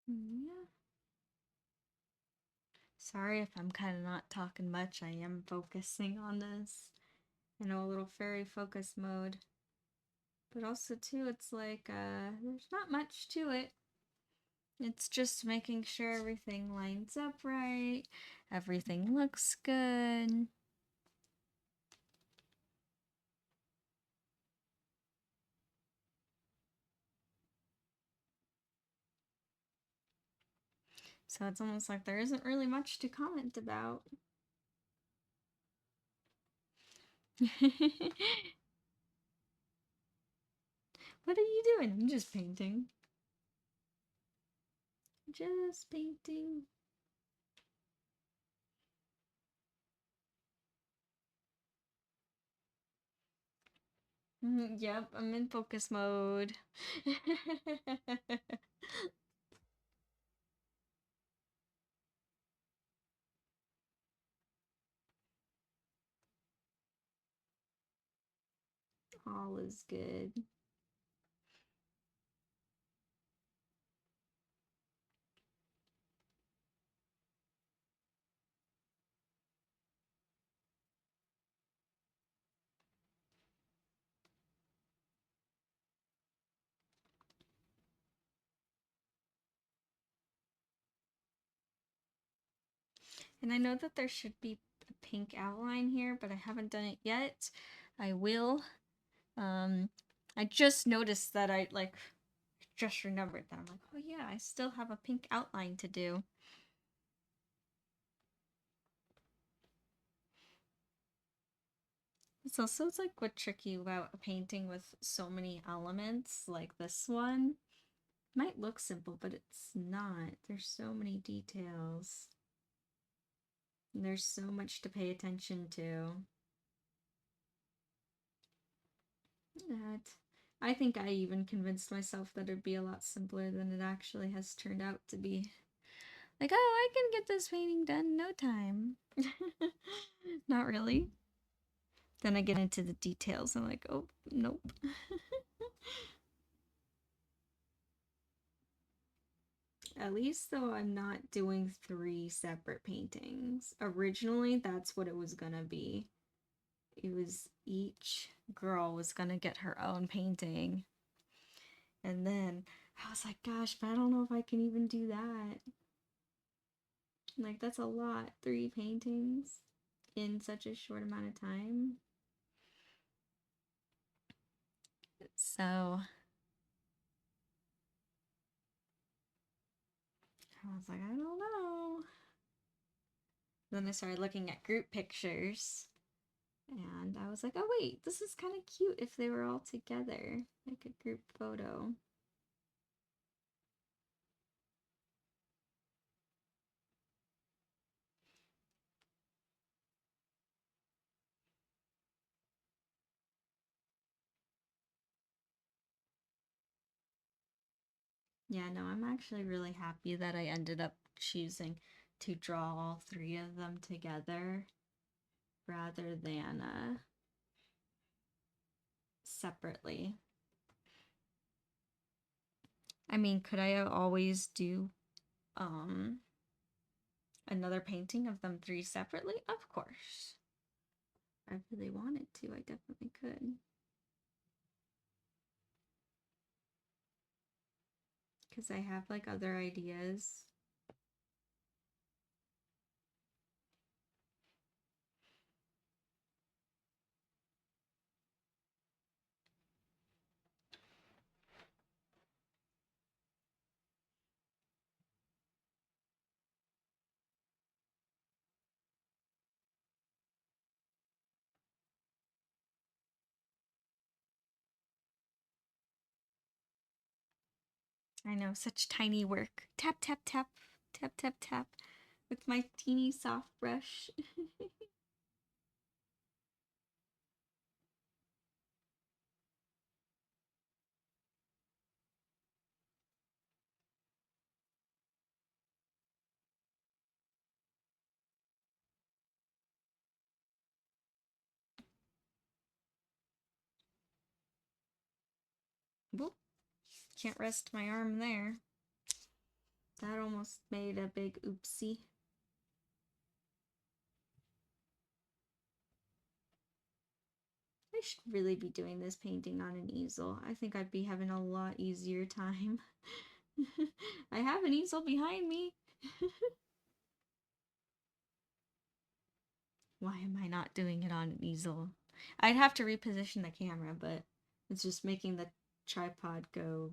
Yeah. Sorry if I'm kind of not talking much. I am focusing on this. You know, a little fairy focus mode. But also too, it's like there's not much to it. It's just making sure everything lines up right. Everything looks good. So it's almost like there isn't really much to comment about. What are you doing? I'm just painting. Just painting. Yep, I'm in focus mode. All is good. And I know that there should be a pink outline here, but I haven't done it yet. I will. I just noticed that I just remembered that. I'm like, oh yeah, I still have a pink outline to do. It's also it's like what's tricky about a painting with so many elements like this one. Might look simple, but it's not. There's so many details. And there's so much to pay attention to. That I think I even convinced myself that it'd be a lot simpler than it actually has turned out to be. Like, oh, I can get this painting done in no time. Not really. Then I get into the details. I'm like, oh, nope. At least though I'm not doing 3 separate paintings. Originally, that's what it was gonna be. it was each girl was gonna get her own painting. And then I was like, gosh, but I don't know if I can even do that. Like, that's a lot. 3 paintings in such a short amount of time. So I was like, I don't know. Then I started looking at group pictures. And I was like, oh wait, this is kind of cute if they were all together. Like a group photo. Yeah, no, I'm actually really happy that I ended up choosing to draw all 3 of them together rather than separately. I mean, could I always do another painting of them 3 separately? Of course. If I really wanted to, I definitely could. Because I have like other ideas. I know, such tiny work. Tap, tap, tap, tap, tap, tap with my teeny soft brush. Whoop. Can't rest my arm there. That almost made a big oopsie. I should really be doing this painting on an easel. I think I'd be having a lot easier time. I have an easel behind me. Why am I not doing it on an easel? I'd have to reposition the camera, but it's just making the tripod go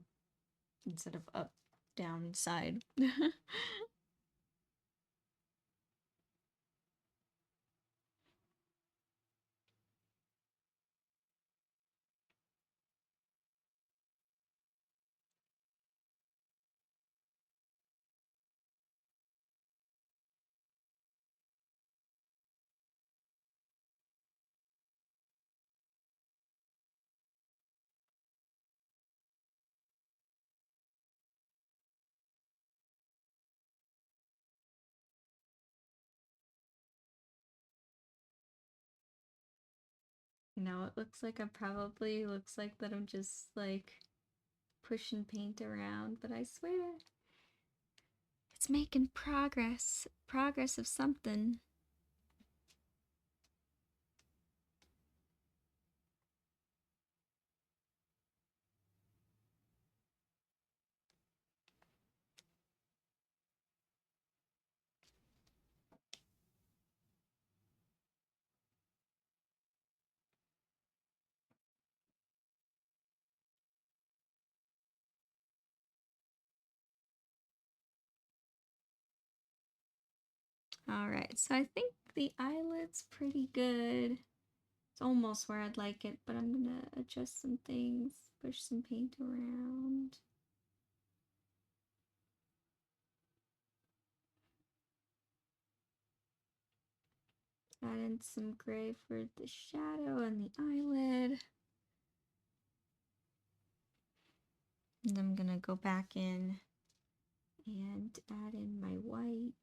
instead of up, down, side. Now it looks like I'm just like pushing paint around, but I swear it's making progress. Progress of something. Alright, so I think the eyelid's pretty good. It's almost where I'd like it, but I'm gonna adjust some things, push some paint around. Add in some gray for the shadow and the eyelid. And I'm gonna go back in and add in my white.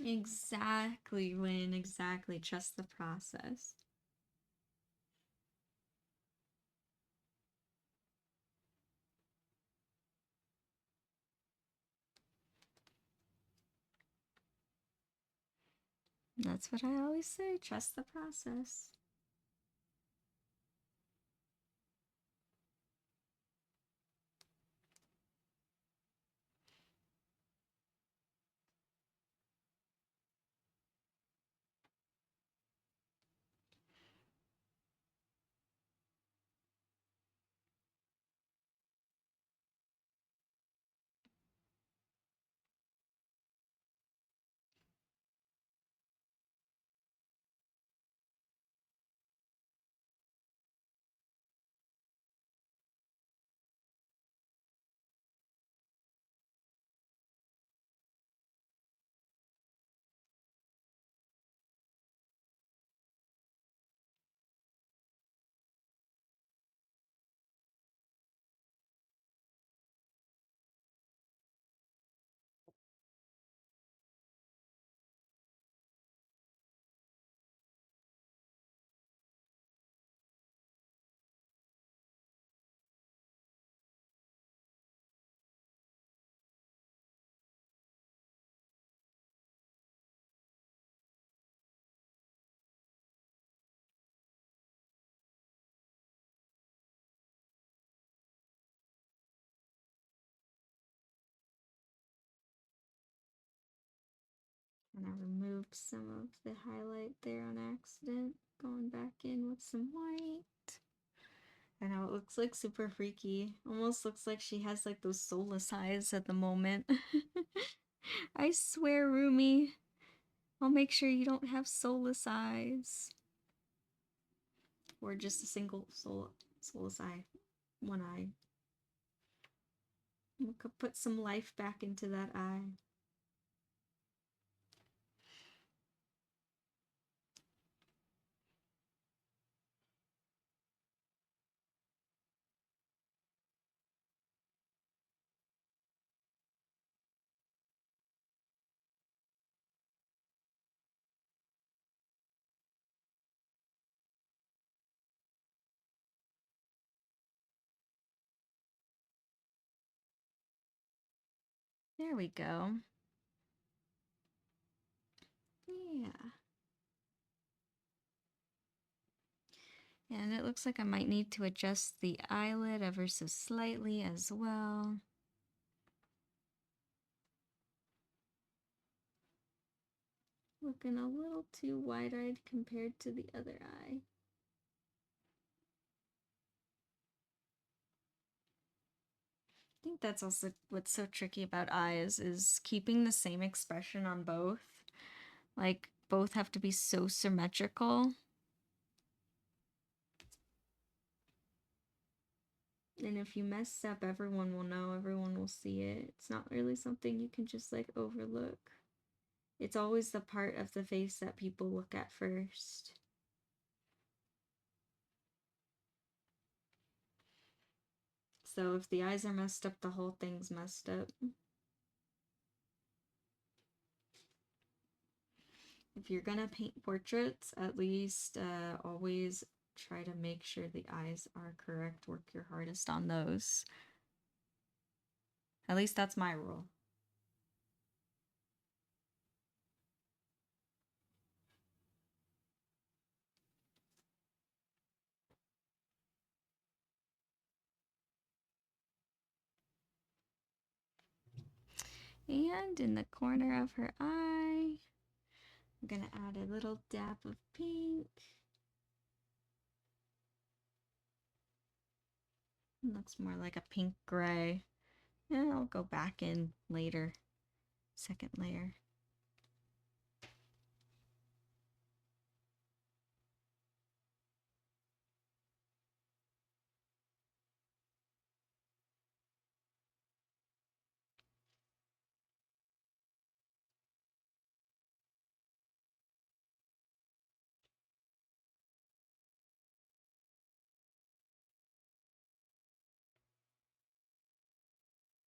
Exactly, Lynn, exactly. Trust the process. That's what I always say, trust the process. And I removed some of the highlight there on accident. Going back in with some white. I know it looks like super freaky. Almost looks like she has like those soulless eyes at the moment. I swear, Rumi, I'll make sure you don't have soulless eyes. Or just a single soulless eye. One eye. We could put some life back into that eye. There we go. Yeah. And it looks like I might need to adjust the eyelid ever so slightly as well. Looking a little too wide-eyed compared to the other eye. I think that's also what's so tricky about eyes is keeping the same expression on both. Like, both have to be so symmetrical. And if you mess up, everyone will know, everyone will see it. It's not really something you can just like overlook. It's always the part of the face that people look at first. So if the eyes are messed up, the whole thing's messed up. If you're gonna paint portraits, at least always try to make sure the eyes are correct. Work your hardest on those. At least that's my rule. And in the corner of her eye, I'm gonna add a little dab of pink. It looks more like a pink gray. And I'll go back in later. Second layer.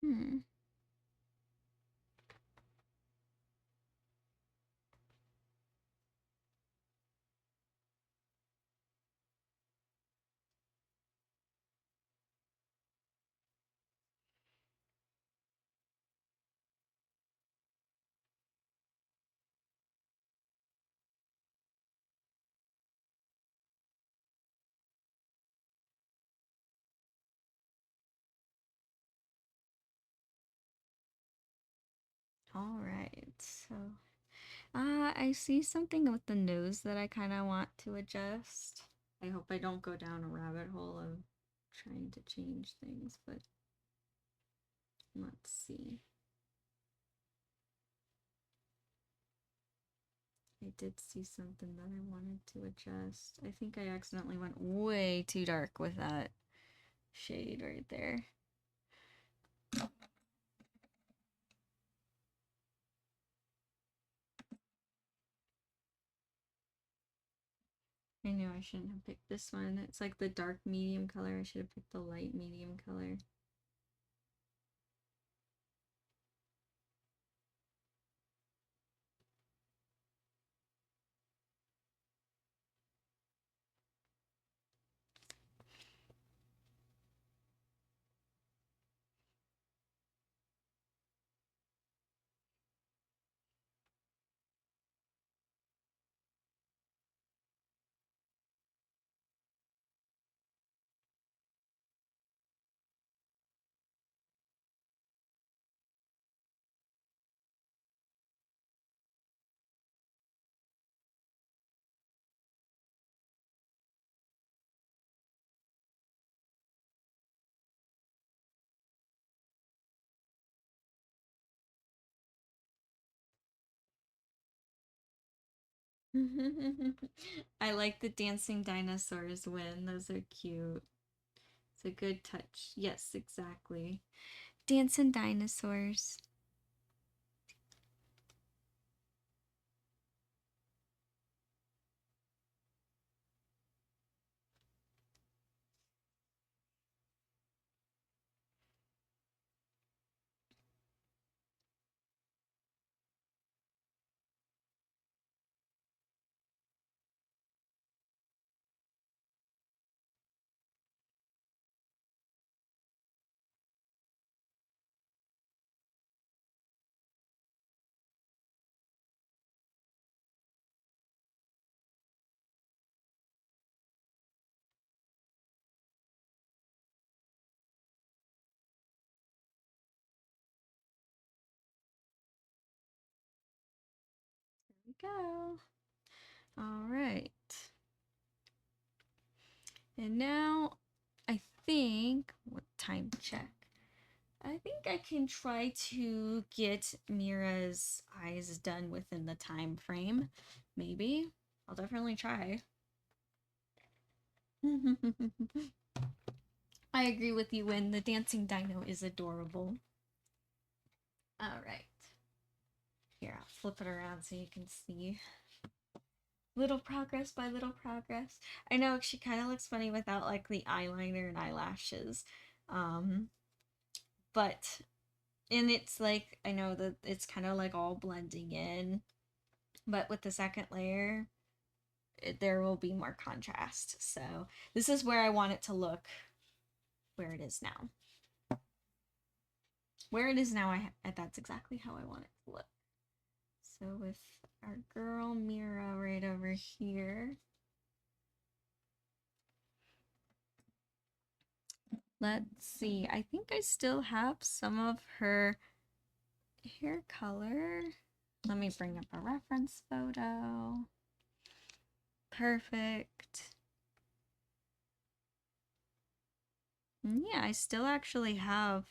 Hmm. All right, so I see something with the nose that I kind of want to adjust. I hope I don't go down a rabbit hole of trying to change things, but let's see. I did see something that I wanted to adjust. I think I accidentally went way too dark with that shade right there. I knew I shouldn't have picked this one. It's like the dark medium color. I should have picked the light medium color. I like the dancing dinosaurs win. Those are cute. It's a good touch. Yes, exactly. Dancing dinosaurs. There we go. All right. And now I think, what time check? I think I can try to get Mira's eyes done within the time frame. Maybe. I'll definitely try. I agree with you when the dancing dino is adorable. All right. Here, I'll flip it around so you can see. Little progress by little progress. I know she kind of looks funny without like the eyeliner and eyelashes. But and it's like I know that it's kind of like all blending in, but with the second layer there will be more contrast. So this is where I want it to look where it is now. Where it is now, that's exactly how I want it to look. So with our girl Mira right over here, let's see. I think I still have some of her hair color. Let me bring up a reference photo. Perfect. Yeah, I still actually have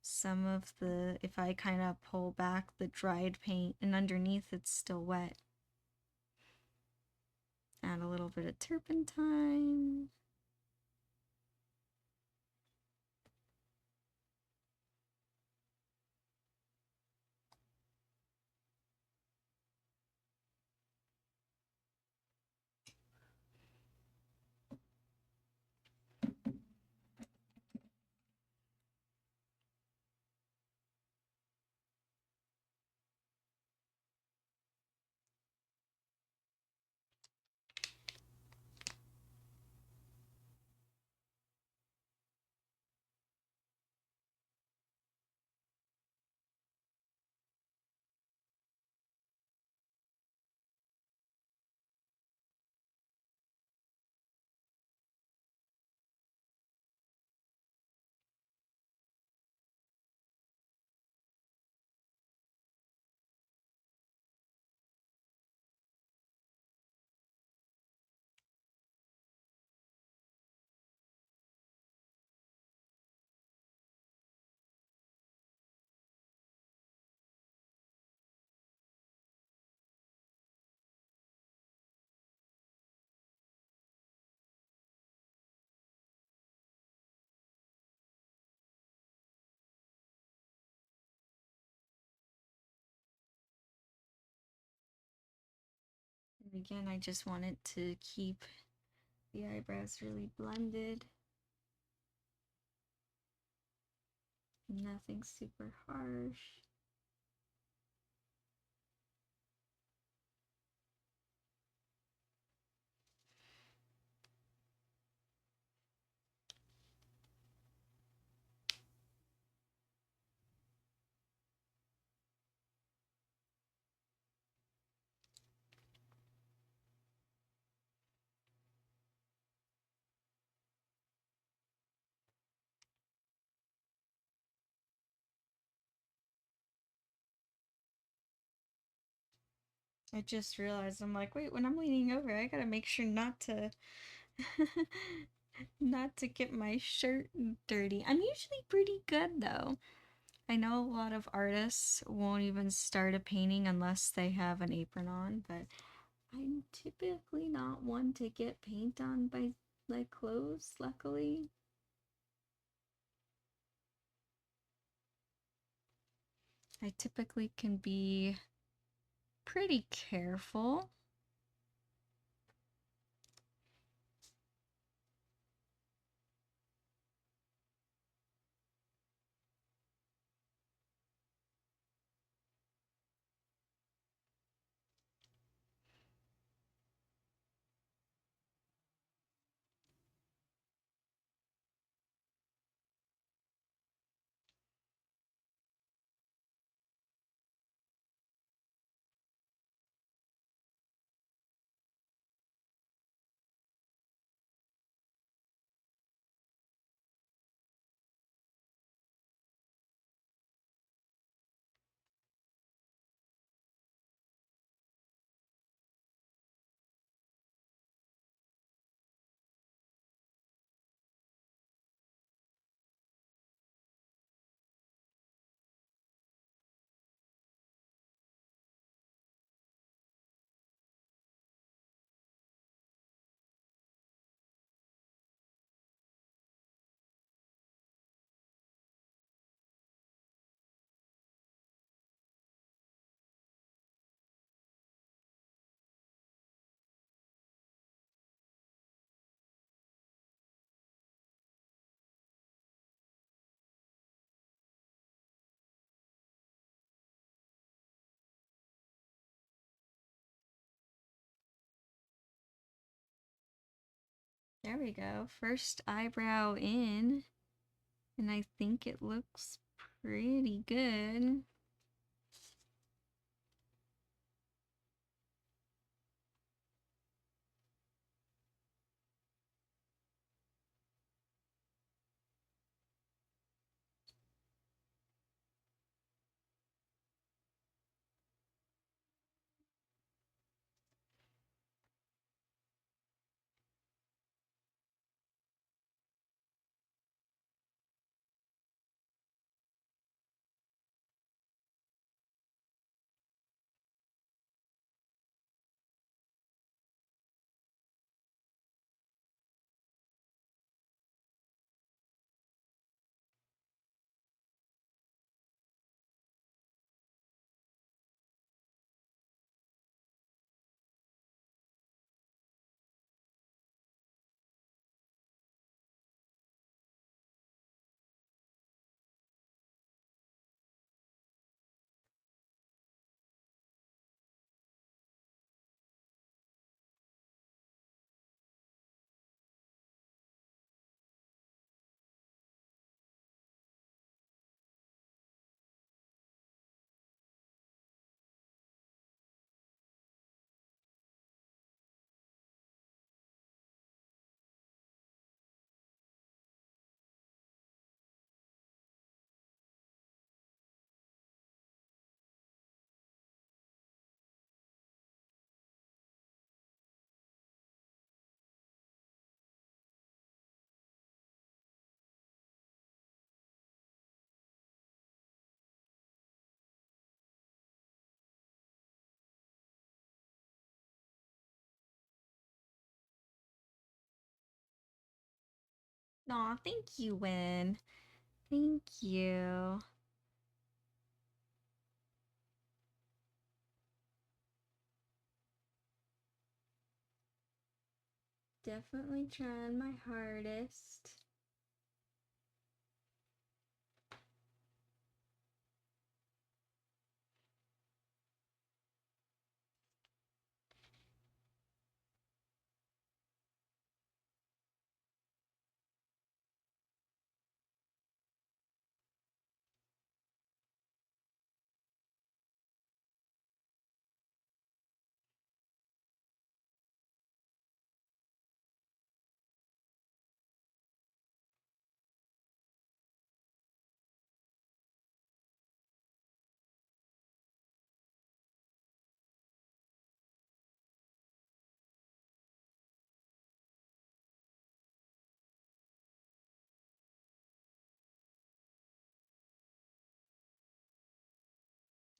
some of the, if I kind of pull back the dried paint and underneath it's still wet. Add a little bit of turpentine. Again, I just wanted to keep the eyebrows really blended. Nothing super harsh. I just realized I'm like, wait, when I'm leaning over, I gotta make sure not to not to get my shirt dirty. I'm usually pretty good though. I know a lot of artists won't even start a painting unless they have an apron on, but I'm typically not one to get paint on by like clothes, luckily. I typically can be pretty careful. There we go. First eyebrow in, and I think it looks pretty good. Aw, thank you, Win. Thank you. Definitely trying my hardest.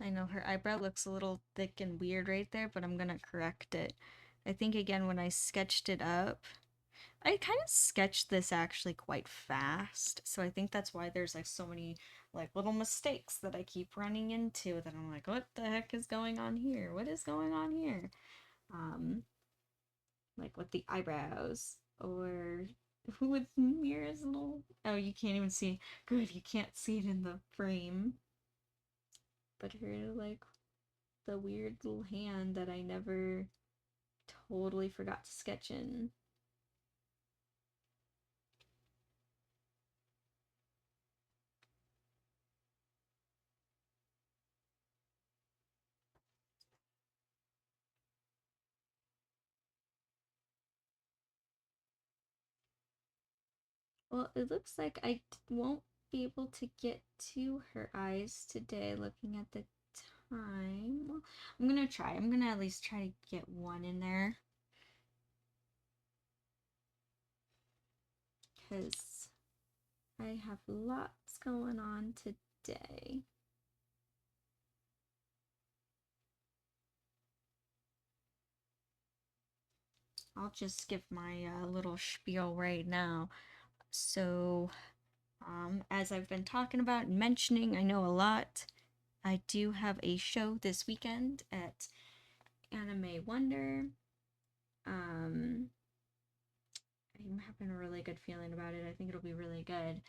I know her eyebrow looks a little thick and weird right there, but I'm gonna correct it. I think again when I sketched it up, I kind of sketched this actually quite fast, so I think that's why there's like so many like little mistakes that I keep running into that I'm like, what the heck is going on here? What is going on here? Like with the eyebrows or with Mira's little. Oh, you can't even see. Good, you can't see it in the frame. But her like the weird little hand that I never totally forgot to sketch in. Well, it looks like I won't be able to get to her eyes today looking at the time. Well, I'm gonna try. I'm gonna at least try to get one in there. Because I have lots going on today. I'll just give my little spiel right now. So, as I've been talking about and mentioning, I know a lot. I do have a show this weekend at Anime Wonder. I'm having a really good feeling about it. I think it'll be really good.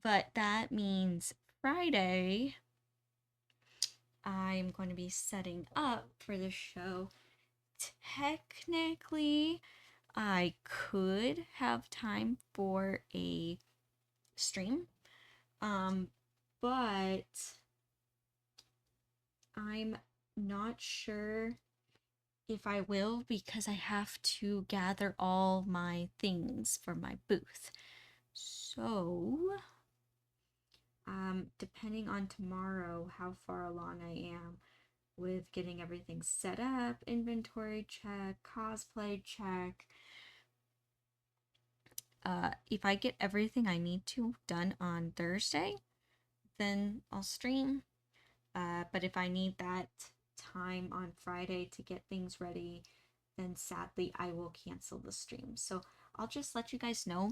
But that means Friday, I'm going to be setting up for the show. Technically, I could have time for a stream, but I'm not sure if I will because I have to gather all my things for my booth. So, depending on tomorrow, how far along I am with getting everything set up, inventory check, cosplay check. If I get everything I need to done on Thursday, then I'll stream. But if I need that time on Friday to get things ready, then sadly I will cancel the stream. So I'll just let you guys know.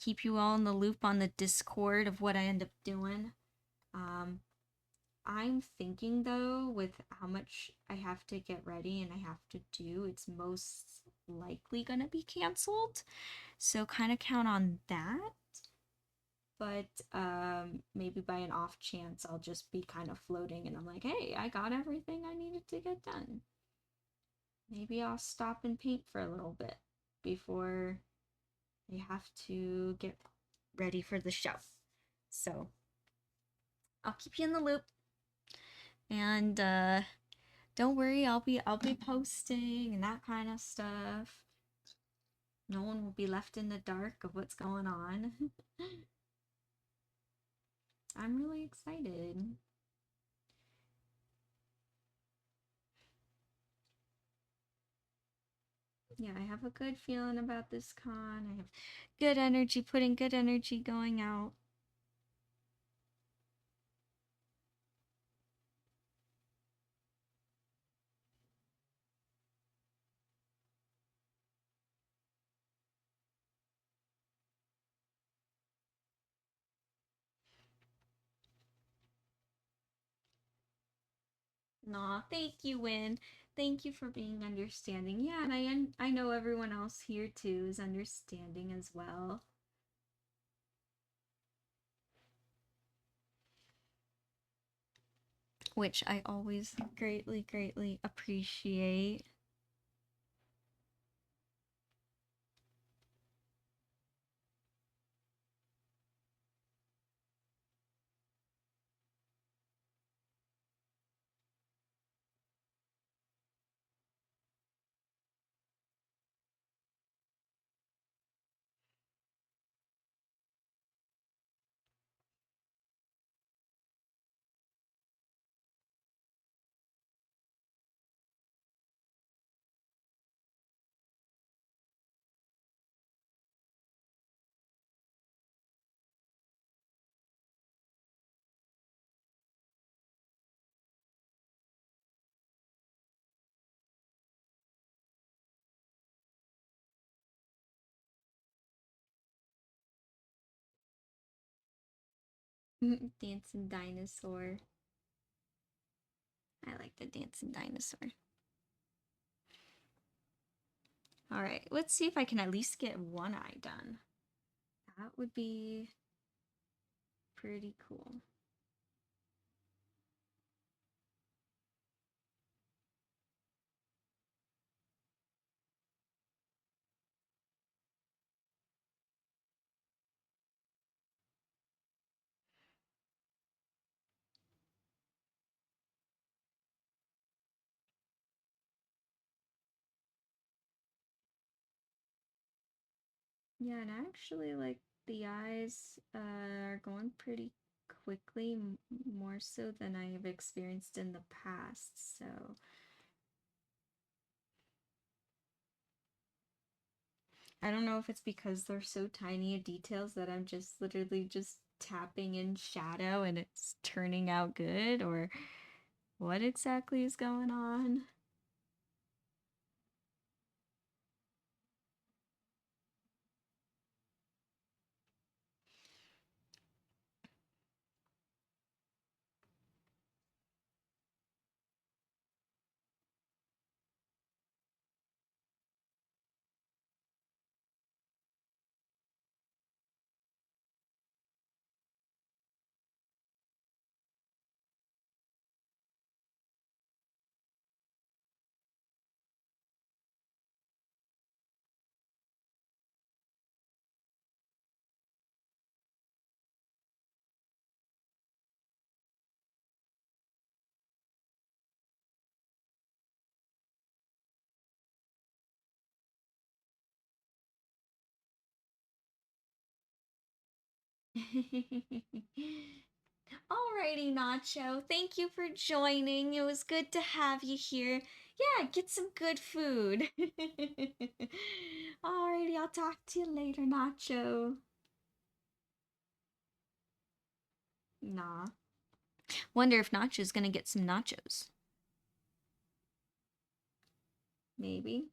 Keep you all in the loop on the Discord of what I end up doing. I'm thinking though, with how much I have to get ready and I have to do, it's most likely gonna be canceled. So kind of count on that. But maybe by an off chance, I'll just be kind of floating and I'm like, hey, I got everything I needed to get done. Maybe I'll stop and paint for a little bit before I have to get ready for the show. So I'll keep you in the loop. And don't worry, I'll be posting and that kind of stuff. No one will be left in the dark of what's going on. I'm really excited. Yeah, I have a good feeling about this con. I have good energy, putting good energy going out. Nah, thank you, Win. Thank you for being understanding. Yeah, and I know everyone else here too is understanding as well. Which I always greatly, greatly appreciate. Dancing dinosaur. I like the dancing dinosaur. Alright, let's see if I can at least get one eye done. That would be pretty cool. Yeah, and actually, like, the eyes are going pretty quickly, more so than I have experienced in the past, so. I don't know if it's because they're so tiny details that I'm just literally just tapping in shadow and it's turning out good, or what exactly is going on. Alrighty, Nacho. Thank you for joining. It was good to have you here. Yeah, get some good food. Alrighty, I'll talk to you later, Nacho. Nah. Wonder if Nacho's gonna get some nachos. Maybe.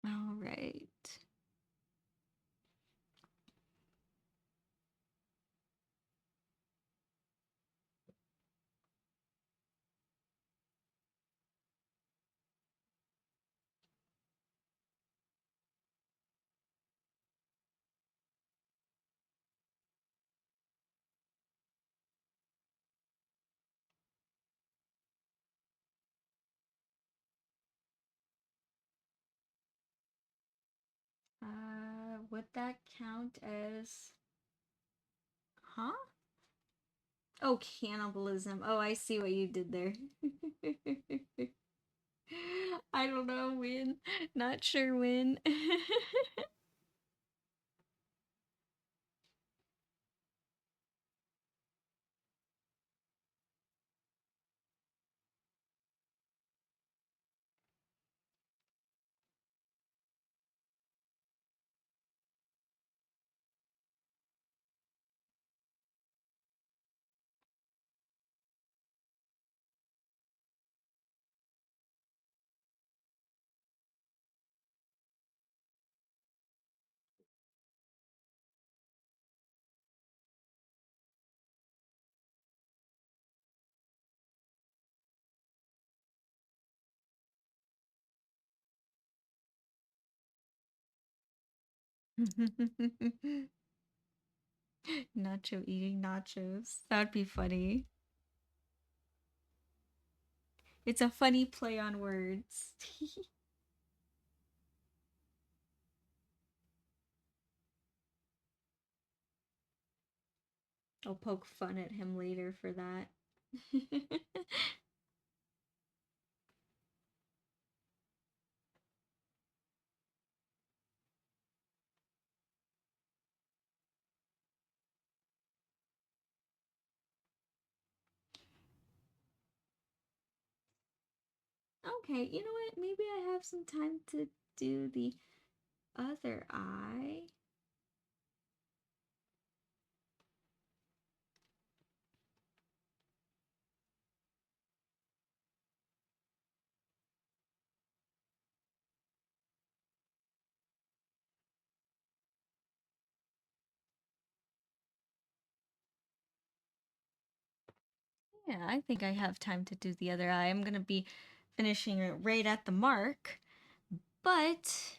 Alright. Would that count as... Huh? Oh, cannibalism. Oh, I see what you did there. I don't know when. Not sure when. Nacho eating nachos. That'd be funny. It's a funny play on words. I'll poke fun at him later for that. Okay, you know what? Maybe I have some time to do the other eye. Yeah, I think I have time to do the other eye. I'm gonna be finishing it right at the mark, but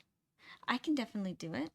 I can definitely do it.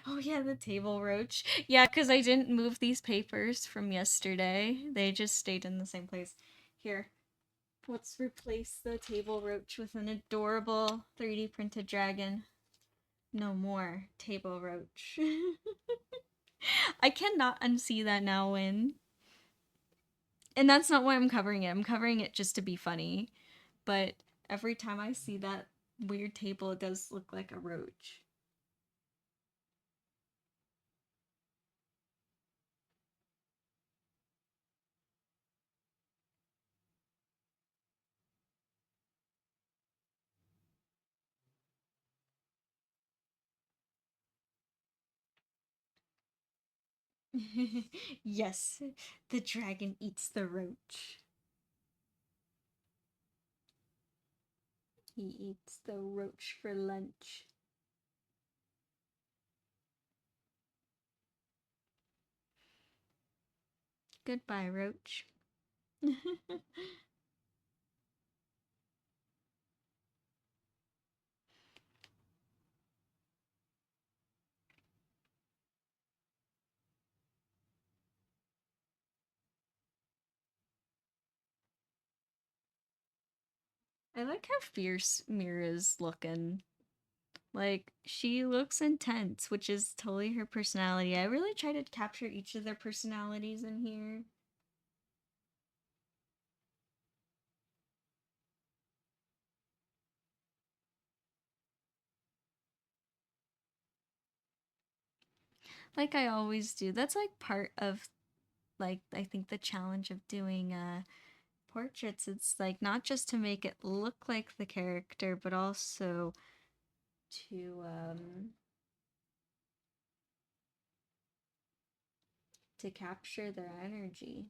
Oh yeah, the table roach. Yeah, because I didn't move these papers from yesterday. They just stayed in the same place. Here, let's replace the table roach with an adorable 3D printed dragon. No more table roach. I cannot unsee that now, Win. And that's not why I'm covering it. I'm covering it just to be funny. But every time I see that weird table, it does look like a roach. Yes, the dragon eats the roach. He eats the roach for lunch. Goodbye, roach. I like how fierce Mira's looking. Like, she looks intense, which is totally her personality. I really try to capture each of their personalities in here. Like I always do. That's like part of, like, I think the challenge of doing portraits. It's like not just to make it look like the character, but also to to capture their energy.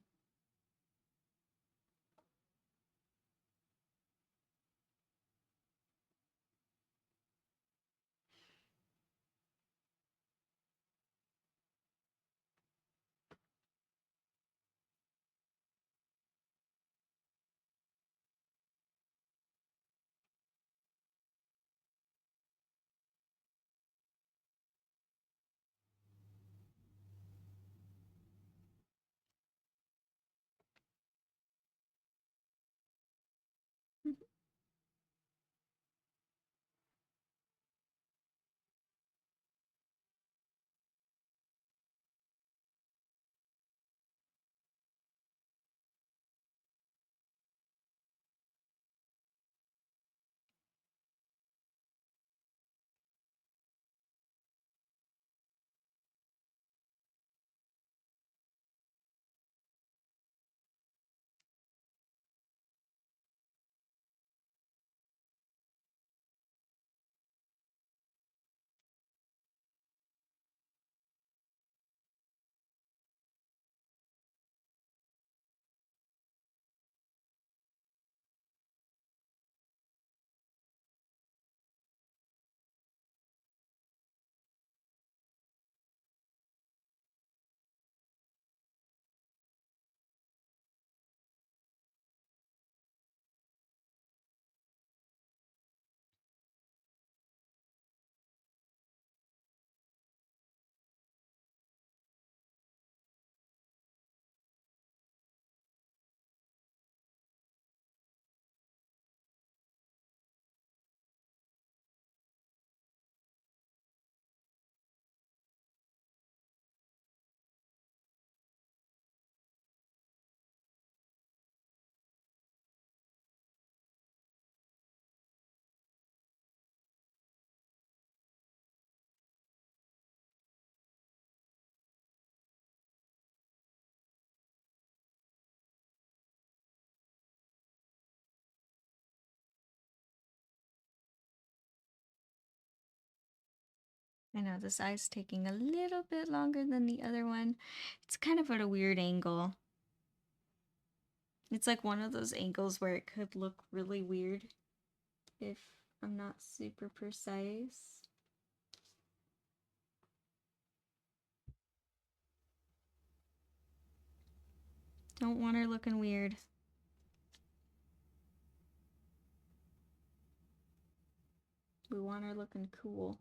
I know this eye's taking a little bit longer than the other one. It's kind of at a weird angle. It's like one of those angles where it could look really weird if I'm not super precise. Don't want her looking weird. We want her looking cool.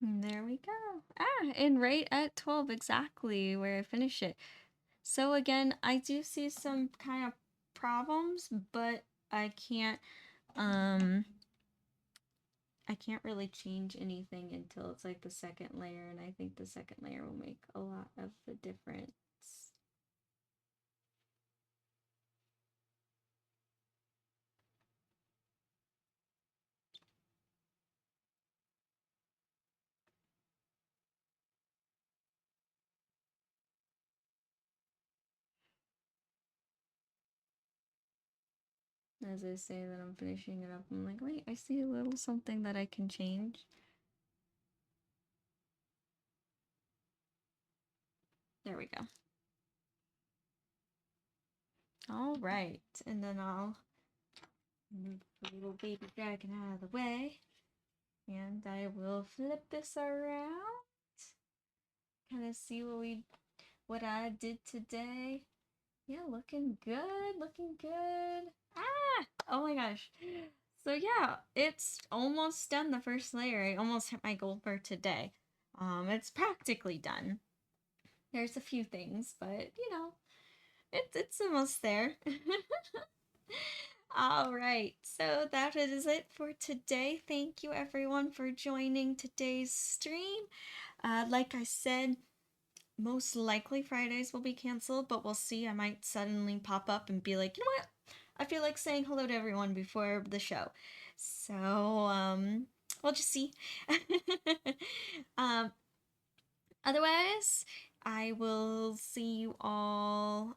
And there we go. And right at 12 exactly where I finish it. So again, I do see some kind of problems, but I can't really change anything until it's like the second layer, and I think the second layer will make a lot of the difference. As I say that I'm finishing it up, I'm like, wait, I see a little something that I can change. There we go. All right, and then I'll move the little baby dragon out of the way, and I will flip this around. Kind of see what I did today. Yeah, looking good, looking good. Oh my gosh. So yeah, it's almost done, the first layer. I almost hit my goal for today. It's practically done. There's a few things, but you know, it's almost there. All right, so that is it for today. Thank you everyone for joining today's stream. Like I said, most likely Fridays will be canceled, but we'll see. I might suddenly pop up and be like, you know what? I feel like saying hello to everyone before the show. So, we'll just see. um, Otherwise, I will see you all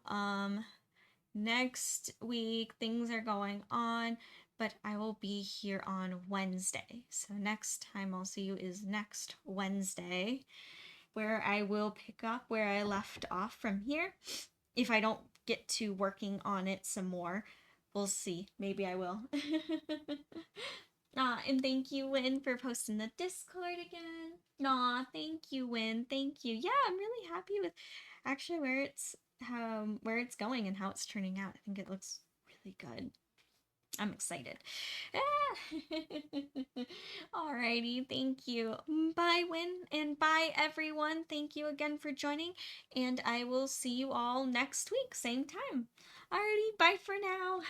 next week. Things are going on, but I will be here on Wednesday. So next time I'll see you is next Wednesday, where I will pick up where I left off from here. If I don't get to working on it some more, we'll see. Maybe I will. And thank you, Win, for posting the Discord again. Thank you, Win. Thank you. Yeah, I'm really happy with actually where it's going and how it's turning out. I think it looks really good. I'm excited. Alrighty, thank you. Bye, Win, and bye, everyone. Thank you again for joining, and I will see you all next week, same time. Alrighty, bye for now.